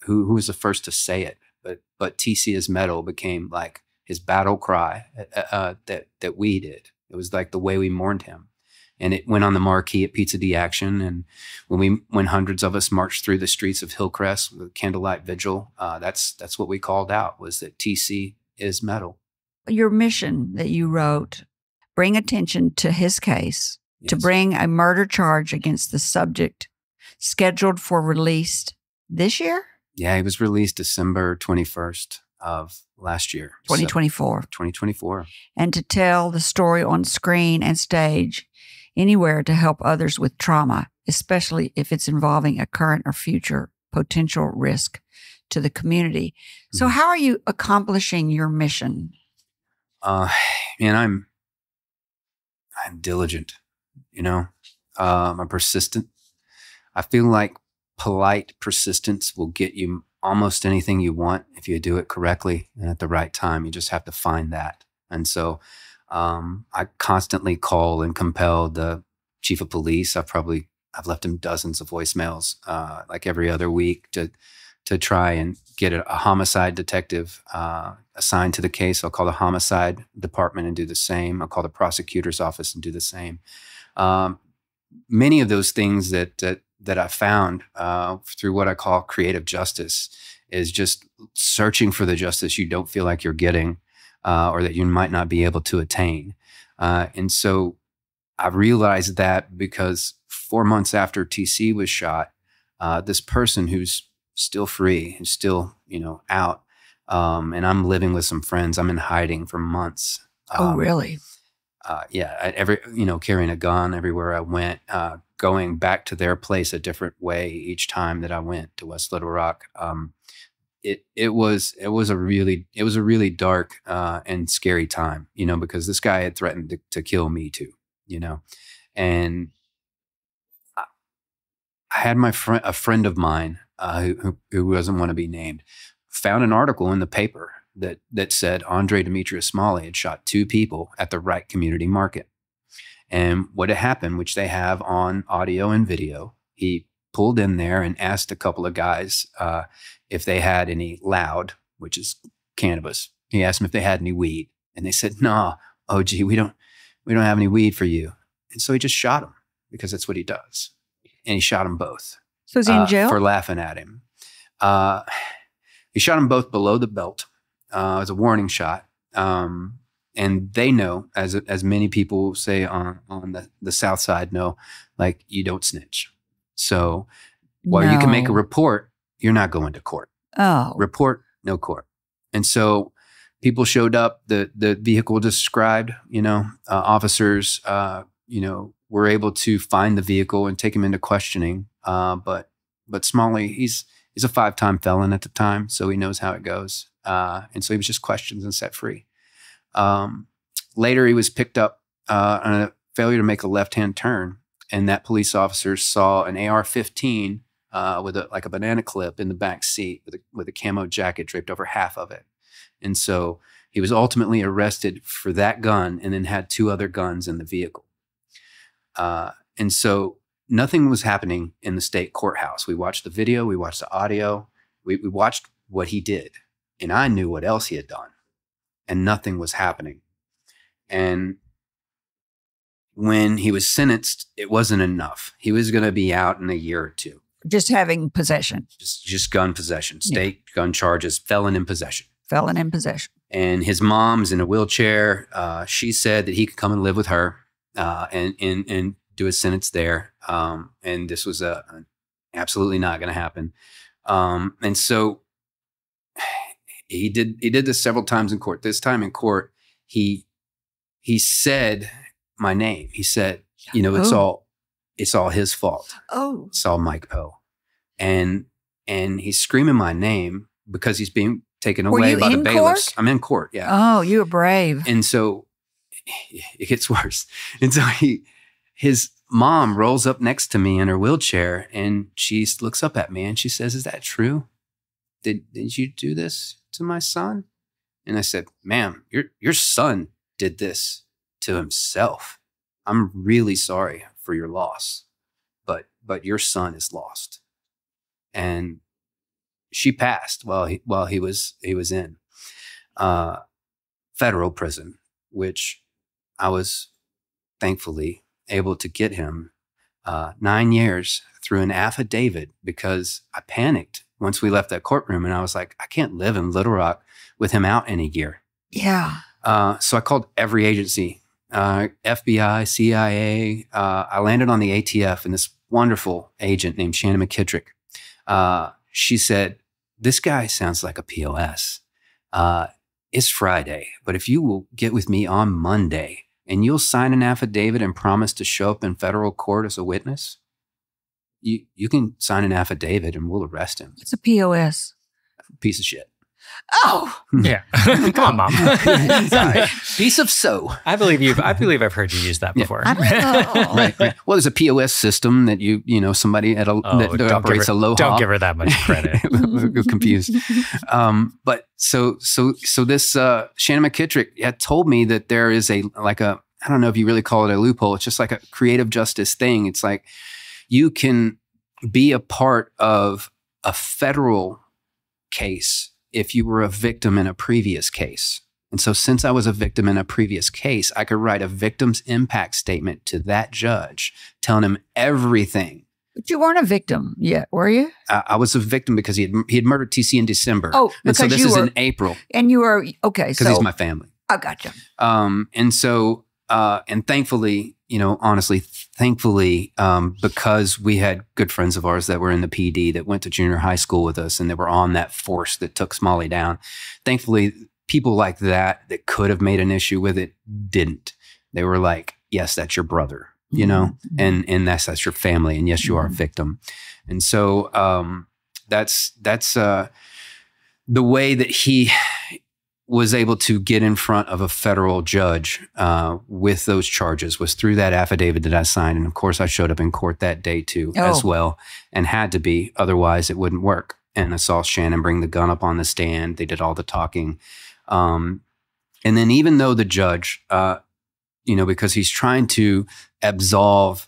who was the first to say it, but TC is Metal became like his battle cry that we did. It was like the way we mourned him. And it went on the marquee at Pizza D Action. And when hundreds of us marched through the streets of Hillcrest with a candlelight vigil, that's what we called out, was that TC is Metal. Your mission that you wrote, bring attention to his case, yes, to bring a murder charge against the subject, scheduled for release this year? Yeah, he was released December 21st of last year. 2024. 2024. And to tell the story on screen and stage, anywhere, to help others with trauma, especially if it's involving a current or future potential risk to the community. So how are you accomplishing your mission? Man, I'm diligent, you know. I'm persistent. I feel like polite persistence will get you almost anything you want if you do it correctly and at the right time. You just have to find that. And so I constantly call and compel the chief of police. I've left him dozens of voicemails, like every other week to try and get a homicide detective assigned to the case. I'll call the homicide department and do the same. I'll call the prosecutor's office and do the same. Many of those things that I found through what I call creative justice is just searching for the justice you don't feel like you're getting or that you might not be able to attain. And so I realized that because 4 months after TC was shot, this person who's still free, who's still, out, and I'm living with some friends. I'm in hiding for months. Oh, really? Yeah. Carrying a gun everywhere I went, going back to their place a different way each time that I went to West Little Rock. It was a really dark and scary time, because this guy had threatened to kill me too, and I had a friend of mine who doesn't want to be named, found an article in the paper that said Andre Demetrius Smalley had shot 2 people at the Wright Community Market. And what had happened, which they have on audio and video, he pulled in there and asked a couple of guys if they had any loud, which is cannabis. He asked them if they had any weed, and they said, "No, OG, we don't have any weed for you." And so he just shot them because that's what he does. And he shot them both. So is he in jail? For laughing at him. He shot them both below the belt. It was a warning shot. And they know, as many people say on the South Side know, like, you don't snitch. So while you can make a report, you're not going to court. Oh. Report, no court. And so people showed up, the vehicle described, officers, were able to find the vehicle and take him into questioning. But Smalley, he's a 5-time felon at the time, so he knows how it goes. And so he was just questioned and set free. Later, he was picked up on a failure to make a left-hand turn, and that police officer saw an AR-15 with a banana clip in the back seat with a camo jacket draped over half of it. And so he was ultimately arrested for that gun and then had 2 other guns in the vehicle. And so nothing was happening in the state courthouse. We watched the video, we watched the audio, we watched what he did, and I knew what else he had done, and nothing was happening. And when he was sentenced, it wasn't enough. He was going to be out in a year or 2. Just having possession. Just gun possession, state gun charges, felon in possession. Felon in possession. And his mom's in a wheelchair. She said that he could come and live with her and do his sentence there. And this was absolutely not going to happen. And so he did this several times in court. This time in court, he said my name. He said, it's all his fault. Oh, it's all Mike Poe. And he's screaming my name because he's being taken away by the bailiffs. I'm in court. Yeah. Oh, you were brave. And so it gets worse. And so his mom rolls up next to me in her wheelchair, and she looks up at me and she says, "Is that true? Did you do this to my son?" And I said, "Ma'am, your son did this to himself. I'm really sorry for your loss, but your son is lost." And she passed while he was in federal prison, which I was thankfully able to get him 9 years through an affidavit, because I panicked once we left that courtroom, and I was like, I can't live in Little Rock with him out in a year. Yeah. So I called every agency, FBI, CIA. I landed on the ATF, and this wonderful agent named Shannon McKittrick, she said, "This guy sounds like a POS. It's Friday, but if you will get with me on Monday and you'll sign an affidavit and promise to show up in federal court as a witness, you can sign an affidavit and we'll arrest him." It's a POS. Piece of shit. Oh, Yeah. Come on, Mom. Sorry. Piece of so. I believe I've heard you use that before. I don't know. Right. Well, there's a POS system that somebody that operates Aloha. Don't give her that much credit. Confused. But so this Shannon McKittrick had told me that there is I don't know if you really call it a loophole. It's just like a creative justice thing. It's like you can be a part of a federal case if you were a victim in a previous case. And so since I was a victim in a previous case, I could write a victim's impact statement to that judge, telling him everything. But you weren't a victim yet, were you? I was a victim because he had murdered TC in December. Oh, and so because this is in April. And you were, okay. Because he's my family. I gotcha. And so, and thankfully, because we had good friends of ours that were in the PD that went to junior high school with us and they were on that force that took Smalley down. Thankfully, people like that could have made an issue with it didn't. They were like, yes, that's your brother, and that's your family. And yes, you are a victim. And so that's the way that he was able to get in front of a federal judge with those charges was through that affidavit that I signed. And of course, I showed up in court that day too, as well, and had to be. Otherwise, it wouldn't work. And I saw Shannon bring the gun up on the stand. They did all the talking. And then even though the judge, because he's trying to absolve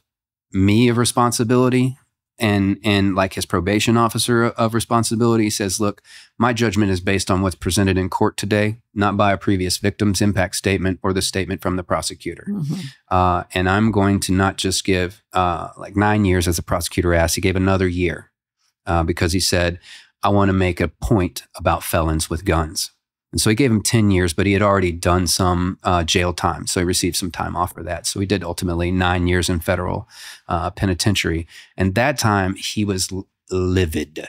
me of responsibility, and like his probation officer of responsibility, he says, look, my judgment is based on what's presented in court today, not by a previous victim's impact statement or the statement from the prosecutor. And I'm going to not just give 9 years as the prosecutor asked. He gave another year because he said, I want to make a point about felons with guns. And so he gave him 10 years, but he had already done some jail time. So he received some time off for that. So he did ultimately 9 years in federal penitentiary. And that time he was livid.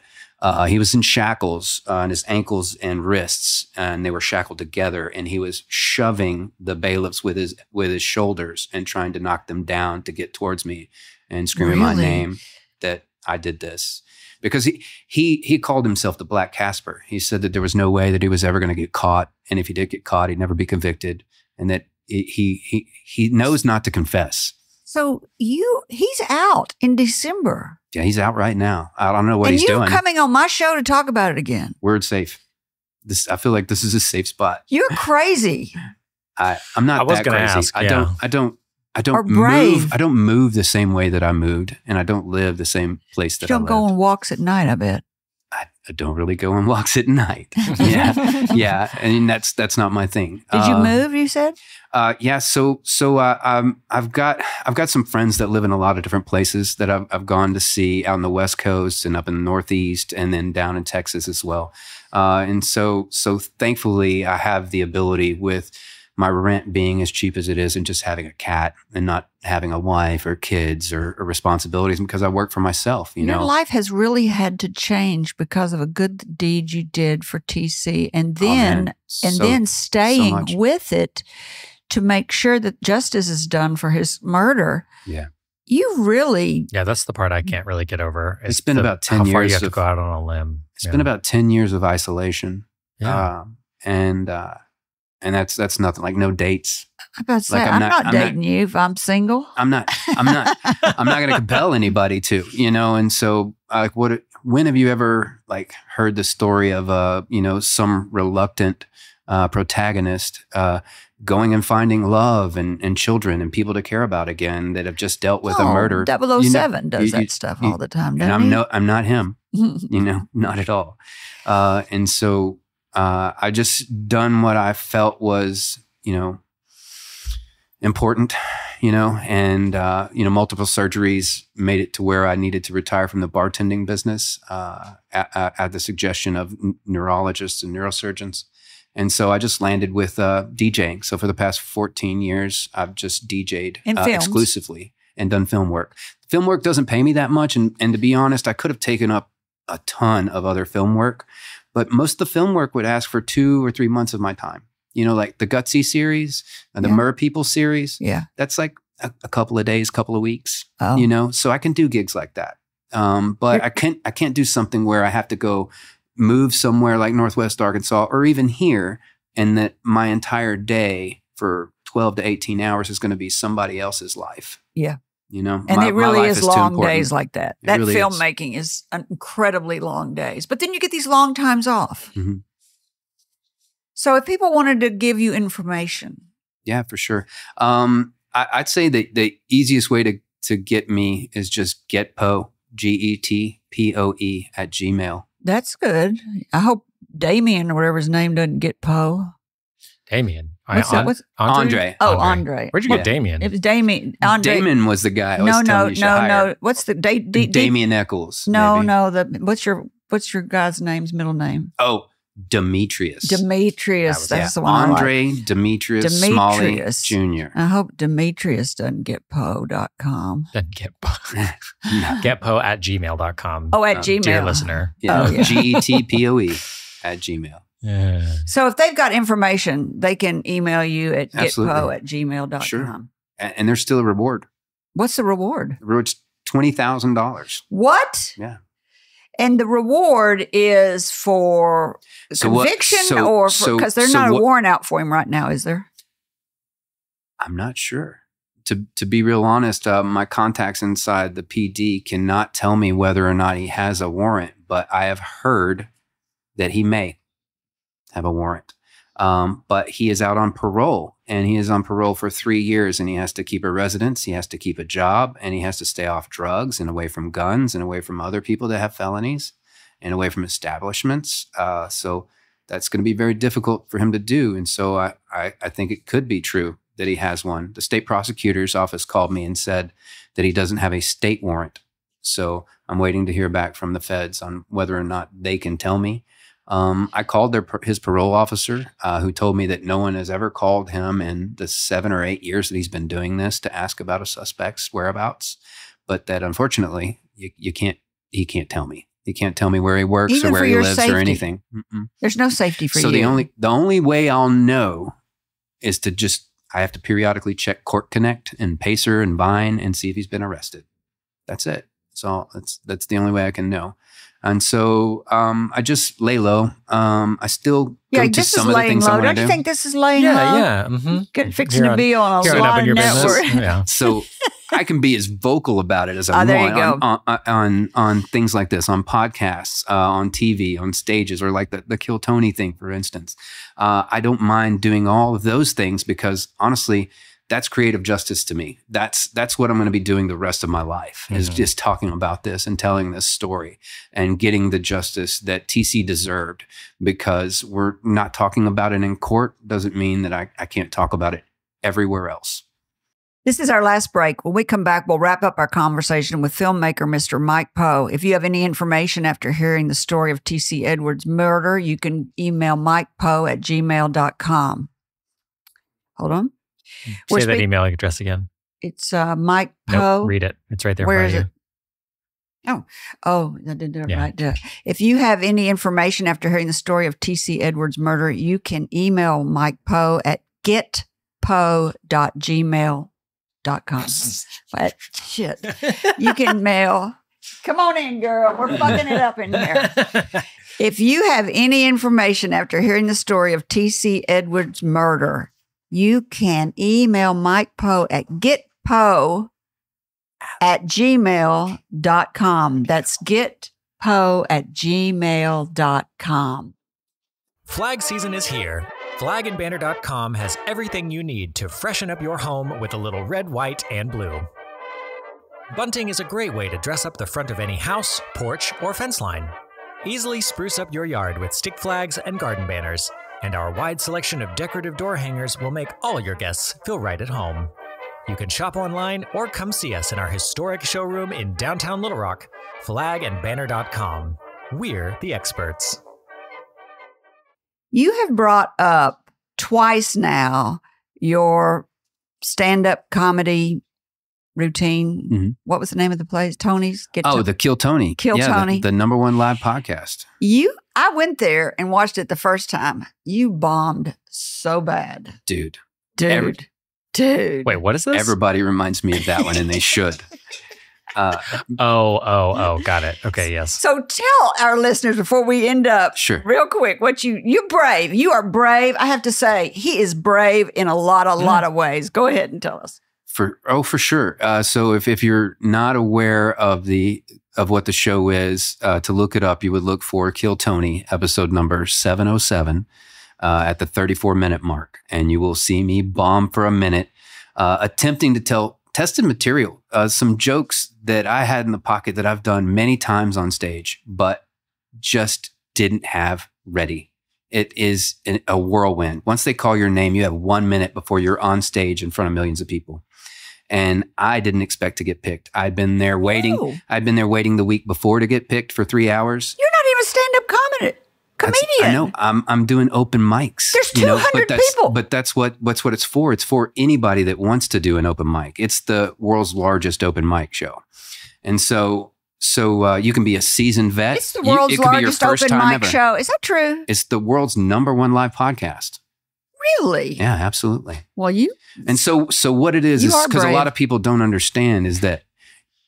He was in shackles on his ankles and wrists, and they were shackled together. And he was shoving the bailiffs with his shoulders and trying to knock them down to get towards me and screaming my name that I did this. Because he called himself the Black Casper. He said that there was no way that he was ever going to get caught, and if he did get caught, he'd never be convicted, and that he knows not to confess. So he's out in December. Yeah, he's out right now. I don't know what he's doing. And you're coming on my show to talk about it again. Word safe. I feel like this is a safe spot. You're crazy. I'm not that crazy. Ask, yeah. I don't move. I don't move the same way that I moved, and I don't live the same place that I lived. You don't go on walks at night, I bet. I don't really go on walks at night. Yeah. I mean, that's not my thing. Did you move? You said. Yeah. So I've got some friends that live in a lot of different places that I've gone to see out on the West Coast and up in the Northeast, and then down in Texas as well. And so thankfully, I have the ability with my rent being as cheap as it is and just having a cat and not having a wife or kids or responsibilities because I work for myself, you know. Your life has really had to change because of a good deed you did for TC and then staying with it to make sure that justice is done for his murder. Yeah. You really... Yeah, that's the part I can't really get over. It's been about 10 years. How far you have to go out on a limb. It's been about 10 years of isolation. Yeah. And that's nothing, like no dates. I'm about to say, I'm not dating you if I'm single. I'm not going to compel anybody to, you know? And so when have you ever like heard the story of, some reluctant protagonist going and finding love and children and people to care about again that have just dealt with a murder? 007 does that stuff all the time, doesn't he? I'm not him, not at all. And so, I just done what I felt was, important, and, multiple surgeries made it to where I needed to retire from the bartending business at the suggestion of neurologists and neurosurgeons. And so I just landed with DJing. So for the past 14 years, I've just DJ'd exclusively and done film work. Film work doesn't pay me that much. And to be honest, I could have taken up a ton of other film work. But most of the film work would ask for 2 or 3 months of my time. Like the Gutsy series and the Mer People series. Yeah. That's like a couple of days, couple of weeks, so I can do gigs like that. But I can't do something where I have to go move somewhere like Northwest Arkansas or even here, and that my entire day for 12 to 18 hours is going to be somebody else's life. Yeah. You know, And it really is long days like that. It That really filmmaking is incredibly long days. But then you get these long times off. Mm-hmm. So if people wanted to give you information. Yeah, for sure. I'd say that the easiest way to get me is just getpoe, GETPOE @gmail. That's good. I hope Damien or whatever his name doesn't get Poe. Damien. What's that? What's Andre. Oh, Andre. Where'd you get Damien? It was Damien. Andre. Damon was the guy I was telling you should hire. No. What's the Damien Eccles. No, maybe. no. What's your guy's middle name? Oh, Demetrius. Demetrius. That's the one. Andre I like. Demetrius Smalley Jr. I hope Demetrius doesn't get Poe.com. Doesn't get No. Getpoe @gmail.com. Oh, at Gmail. Dear listener. Yeah, Oh, yeah. GETPOE @gmail. Yeah. So if they've got information, they can email you at Absolutely. getpoe@gmail.com. Sure. And there's still a reward. What's the reward? The reward's $20,000. What? Yeah. And the reward is for conviction or because there's not a warrant out for him right now, is there? I'm not sure. To be real honest, my contacts inside the PD cannot tell me whether or not he has a warrant, but I have heard that he may have a warrant. But he is out on parole, and he is on parole for 3 years, and he has to keep a residence, he has to keep a job, and he has to stay off drugs and away from guns and away from other people that have felonies and away from establishments. So that's going to be very difficult for him to do. And so I think it could be true that he has one. The state prosecutor's office called me and said that he doesn't have a state warrant. So I'm waiting to hear back from the feds on whether or not they can tell me. I called his parole officer, who told me that no one has ever called him in the 7 or 8 years that he's been doing this to ask about a suspect's whereabouts, but that unfortunately he can't tell me. He can't tell me where he works Even or where for he your lives or safety. anything. There's no safety for you. So the only way I'll know is to I have to periodically check Court Connect and Pacer and Vine and see if he's been arrested. That's it. So that's the only way I can know. And so I just lay low. I still go to some of the things I want to do. Don't you think this is laying low? Yeah. Mm-hmm. Fixing to be on a Up in lot of your network. business. Yeah. So I can be as vocal about it as I there you want go. on things like this, on podcasts, on TV, on stages, or like the Kill Tony thing, for instance. I don't mind doing all of those things because honestly, that's creative justice to me. That's what I'm going to be doing the rest of my life, is just talking about this and telling this story and getting the justice that TC deserved. Because we're not talking about it in court doesn't mean that I can't talk about it everywhere else. This is our last break. When we come back, we'll wrap up our conversation with filmmaker Mr. Mike Poe. If you have any information after hearing the story of T.C. Edwards' murder, you can email mikepoe@gmail.com. Hold on. Say that email address again. It's Mike Poe. Nope, read it. It's right there. Where in is front it? of Oh, I did it Yeah. right. If you have any information after hearing the story of T.C. Edwards' murder, you can email Mike Poe at getpoe.gmail.com. But shit, you can mail. Come on in, girl. We're fucking it up in here. If you have any information after hearing the story of T.C. Edwards' murder, you can email Mike Poe at getpoe@gmail.com. That's getpoe@gmail.com. Flag season is here. Flagandbanner.com has everything you need to freshen up your home with a little red, white, and blue. Bunting is a great way to dress up the front of any house, porch, or fence line. Easily spruce up your yard with stick flags and garden banners. And our wide selection of decorative door hangers will make all your guests feel right at home. You can shop online or come see us in our historic showroom in downtown Little Rock, flagandbanner.com. We're the experts. You have brought up twice now your stand-up comedy routine. Mm-hmm. What was the name of the place? Tony's? The Kill Tony. Kill Tony. The number one live podcast. I went there and watched it the first time. You bombed so bad. Dude. Dude. Wait, what is this? Everybody reminds me of that one, and they should. Got it. Okay, yes. So tell our listeners before we end up, Sure. real quick, what you're brave. You are brave. I have to say, he is brave in a lot of ways. Go ahead and tell us. For sure. So if you're not aware of what the show is, to look it up, you would look for Kill Tony, episode number 707, at the 34-minute mark, and you will see me bomb for a minute, attempting to tell tested material, some jokes that I had in the pocket that I've done many times on stage, but just didn't have ready. It is a whirlwind. Once they call your name, you have 1 minute before you're on stage in front of millions of people. And I didn't expect to get picked. I'd been there waiting. Oh. I'd been there waiting the week before to get picked for 3 hours. You're not even stand-up comedian. I know. I'm doing open mics. There's 200 people. But that's what it's for. It's for anybody that wants to do an open mic. It's the world's largest open mic show. And so you can be a seasoned vet. It's the world's largest open mic show. Is that true? It's the world's #1 live podcast. Really? Yeah, absolutely. Well, And so what it is because a brave. lot of people don't understand is that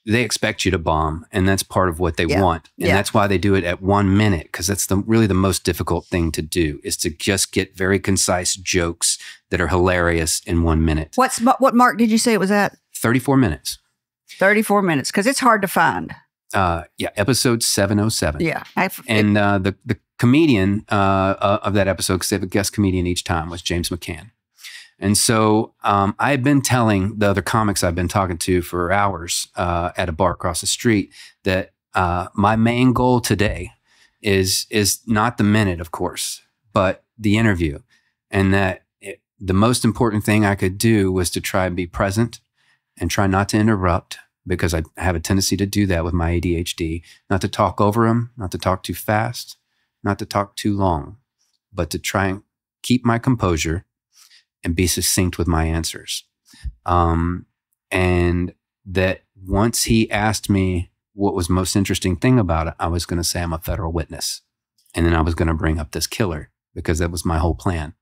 they expect you to bomb, and that's part of what they want. And that's why they do it at 1 minute, because that's really the most difficult thing to do, is to just get very concise jokes that are hilarious in 1 minute. What mark did you say it was at? 34 minutes. 34 minutes, because it's hard to find. Episode 707. Yeah. And the comedian of that episode, because they have a guest comedian each time, was James McCann. And so I had been telling the other comics I've been talking to for hours at a bar across the street that my main goal today is not the minute, of course, but the interview. And that the most important thing I could do was to try and be present and try not to interrupt, because I have a tendency to do that with my ADHD, not to talk over them, not to talk too fast, not to talk too long, but to try and keep my composure and be succinct with my answers. And that once he asked me what was most interesting thing about it, I was going to say I'm a federal witness. And then I was going to bring up this killer, because that was my whole plan.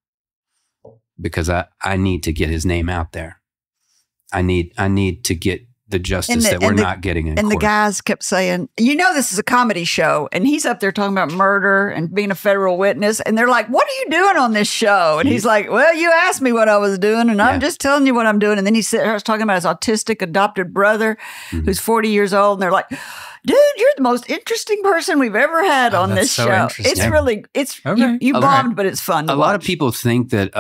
Because I need to get his name out there. I need to get the justice that we're not getting in court. And the guys kept saying, this is a comedy show. And he's up there talking about murder and being a federal witness. And they're like, what are you doing on this show? And he's like, well, you asked me what I was doing, and I'm just telling you what I'm doing. And then he was talking about his autistic adopted brother who's 40 years old. And they're like, dude, you're the most interesting person we've ever had on this show. It's really, you bombed, but it's fun to watch. A lot of people think that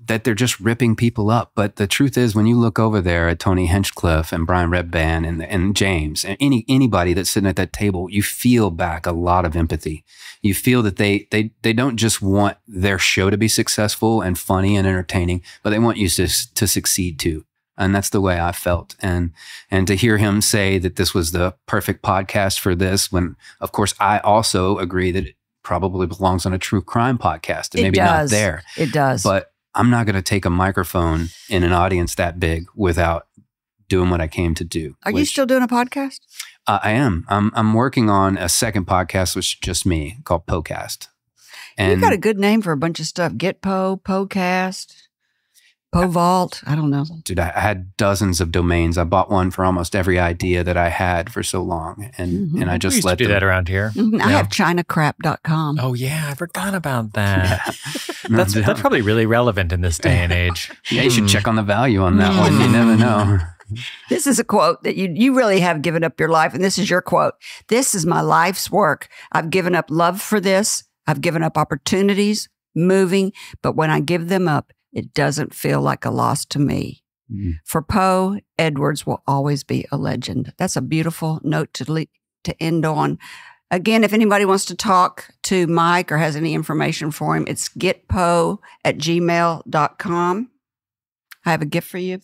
that they're just ripping people up. But the truth is, when you look over there at Tony Hinchcliffe and Brian Redband and James and anybody that's sitting at that table, you feel back a lot of empathy. You feel that they don't just want their show to be successful and funny and entertaining, but they want you to succeed too. And that's the way I felt. And to hear him say that this was the perfect podcast for this, when, of course, I also agree that it probably belongs on a true crime podcast, and maybe not there. It does. But I'm not going to take a microphone in an audience that big without doing what I came to do. Are you still doing a podcast? I am. I'm working on a second podcast, which is just me, called Podcast. And you got a good name for a bunch of stuff. Get Po, Podcast. Po Vault, I don't know. Dude, I had dozens of domains. I bought one for almost every idea that I had for so long. And I just we used let to do that around here. I have ChinaCrap.com. Oh, yeah. I forgot about that. That's probably really relevant in this day and age. Yeah, you should check on the value on that one. You never know. This is a quote that you really have given up your life. And this is your quote. This is my life's work. I've given up love for this. I've given up opportunities, moving. But when I give them up, it doesn't feel like a loss to me. For Poe, Edwards will always be a legend. That's a beautiful note to end on. Again, if anybody wants to talk to Mike or has any information for him, it's getpo@gmail.com. I have a gift for you.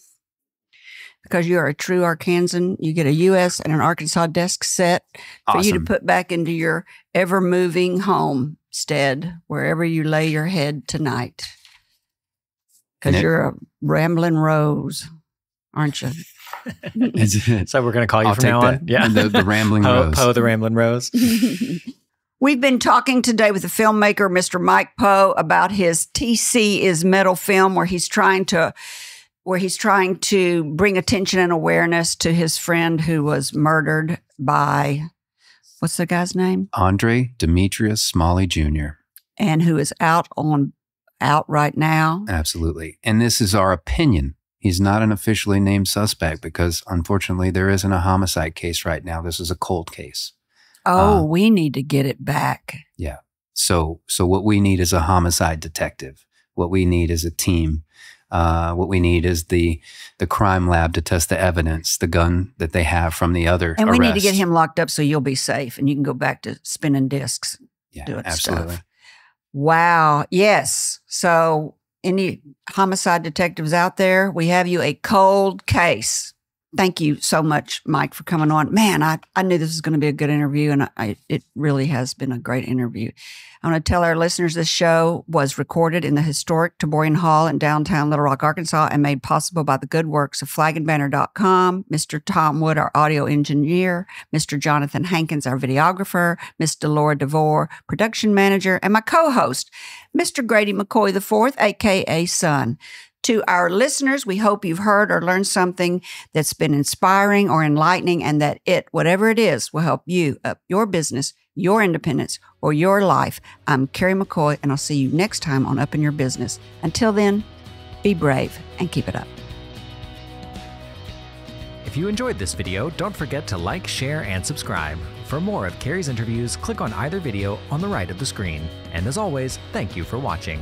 Because you are a true Arkansan, you get a U.S. and an Arkansas desk set for you to put back into your ever-moving homestead, wherever you lay your head tonight. Because you're a rambling rose, aren't you? So we're going to call you from now on? Yeah. The Rambling Rose. Poe the Rambling Rose. We've been talking today with the filmmaker, Mr. Mike Poe, about his TC is Metal film, where he's trying to where he's trying to bring attention and awareness to his friend who was murdered by, what's the guy's name? Andre Demetrius Smalley Jr. And who is out right now. Absolutely. And this is our opinion. He's not an officially named suspect because, unfortunately, there isn't a homicide case right now. This is a cold case. Oh, we need to get it back. Yeah. So what we need is a homicide detective. What we need is a team. What we need is the crime lab to test the evidence, the gun that they have from the other And we need to arrest. get him locked up so you'll be safe and you can go back to spinning discs. Yeah, doing absolutely. stuff. Wow. Yes. So any homicide detectives out there, we have you a cold case. Thank you so much, Mike, for coming on. Man, I knew this was going to be a good interview, and it really has been a great interview. I want to tell our listeners this show was recorded in the historic Taborian Hall in downtown Little Rock, Arkansas, and made possible by the good works of flagandbanner.com, Mr. Tom Wood, our audio engineer, Mr. Jonathan Hankins, our videographer, Miss Delora DeVore, production manager, and my co-host, Mr. Grady McCoy IV, a.k.a. Son. To our listeners, we hope you've heard or learned something that's been inspiring or enlightening, and that whatever it is, will help you up your business, your independence, or your life. I'm Carrie McCoy, and I'll see you next time on Up in Your Business. Until then, be brave and keep it up. If you enjoyed this video, don't forget to like, share, and subscribe. For more of Carrie's interviews, click on either video on the right of the screen. And as always, thank you for watching.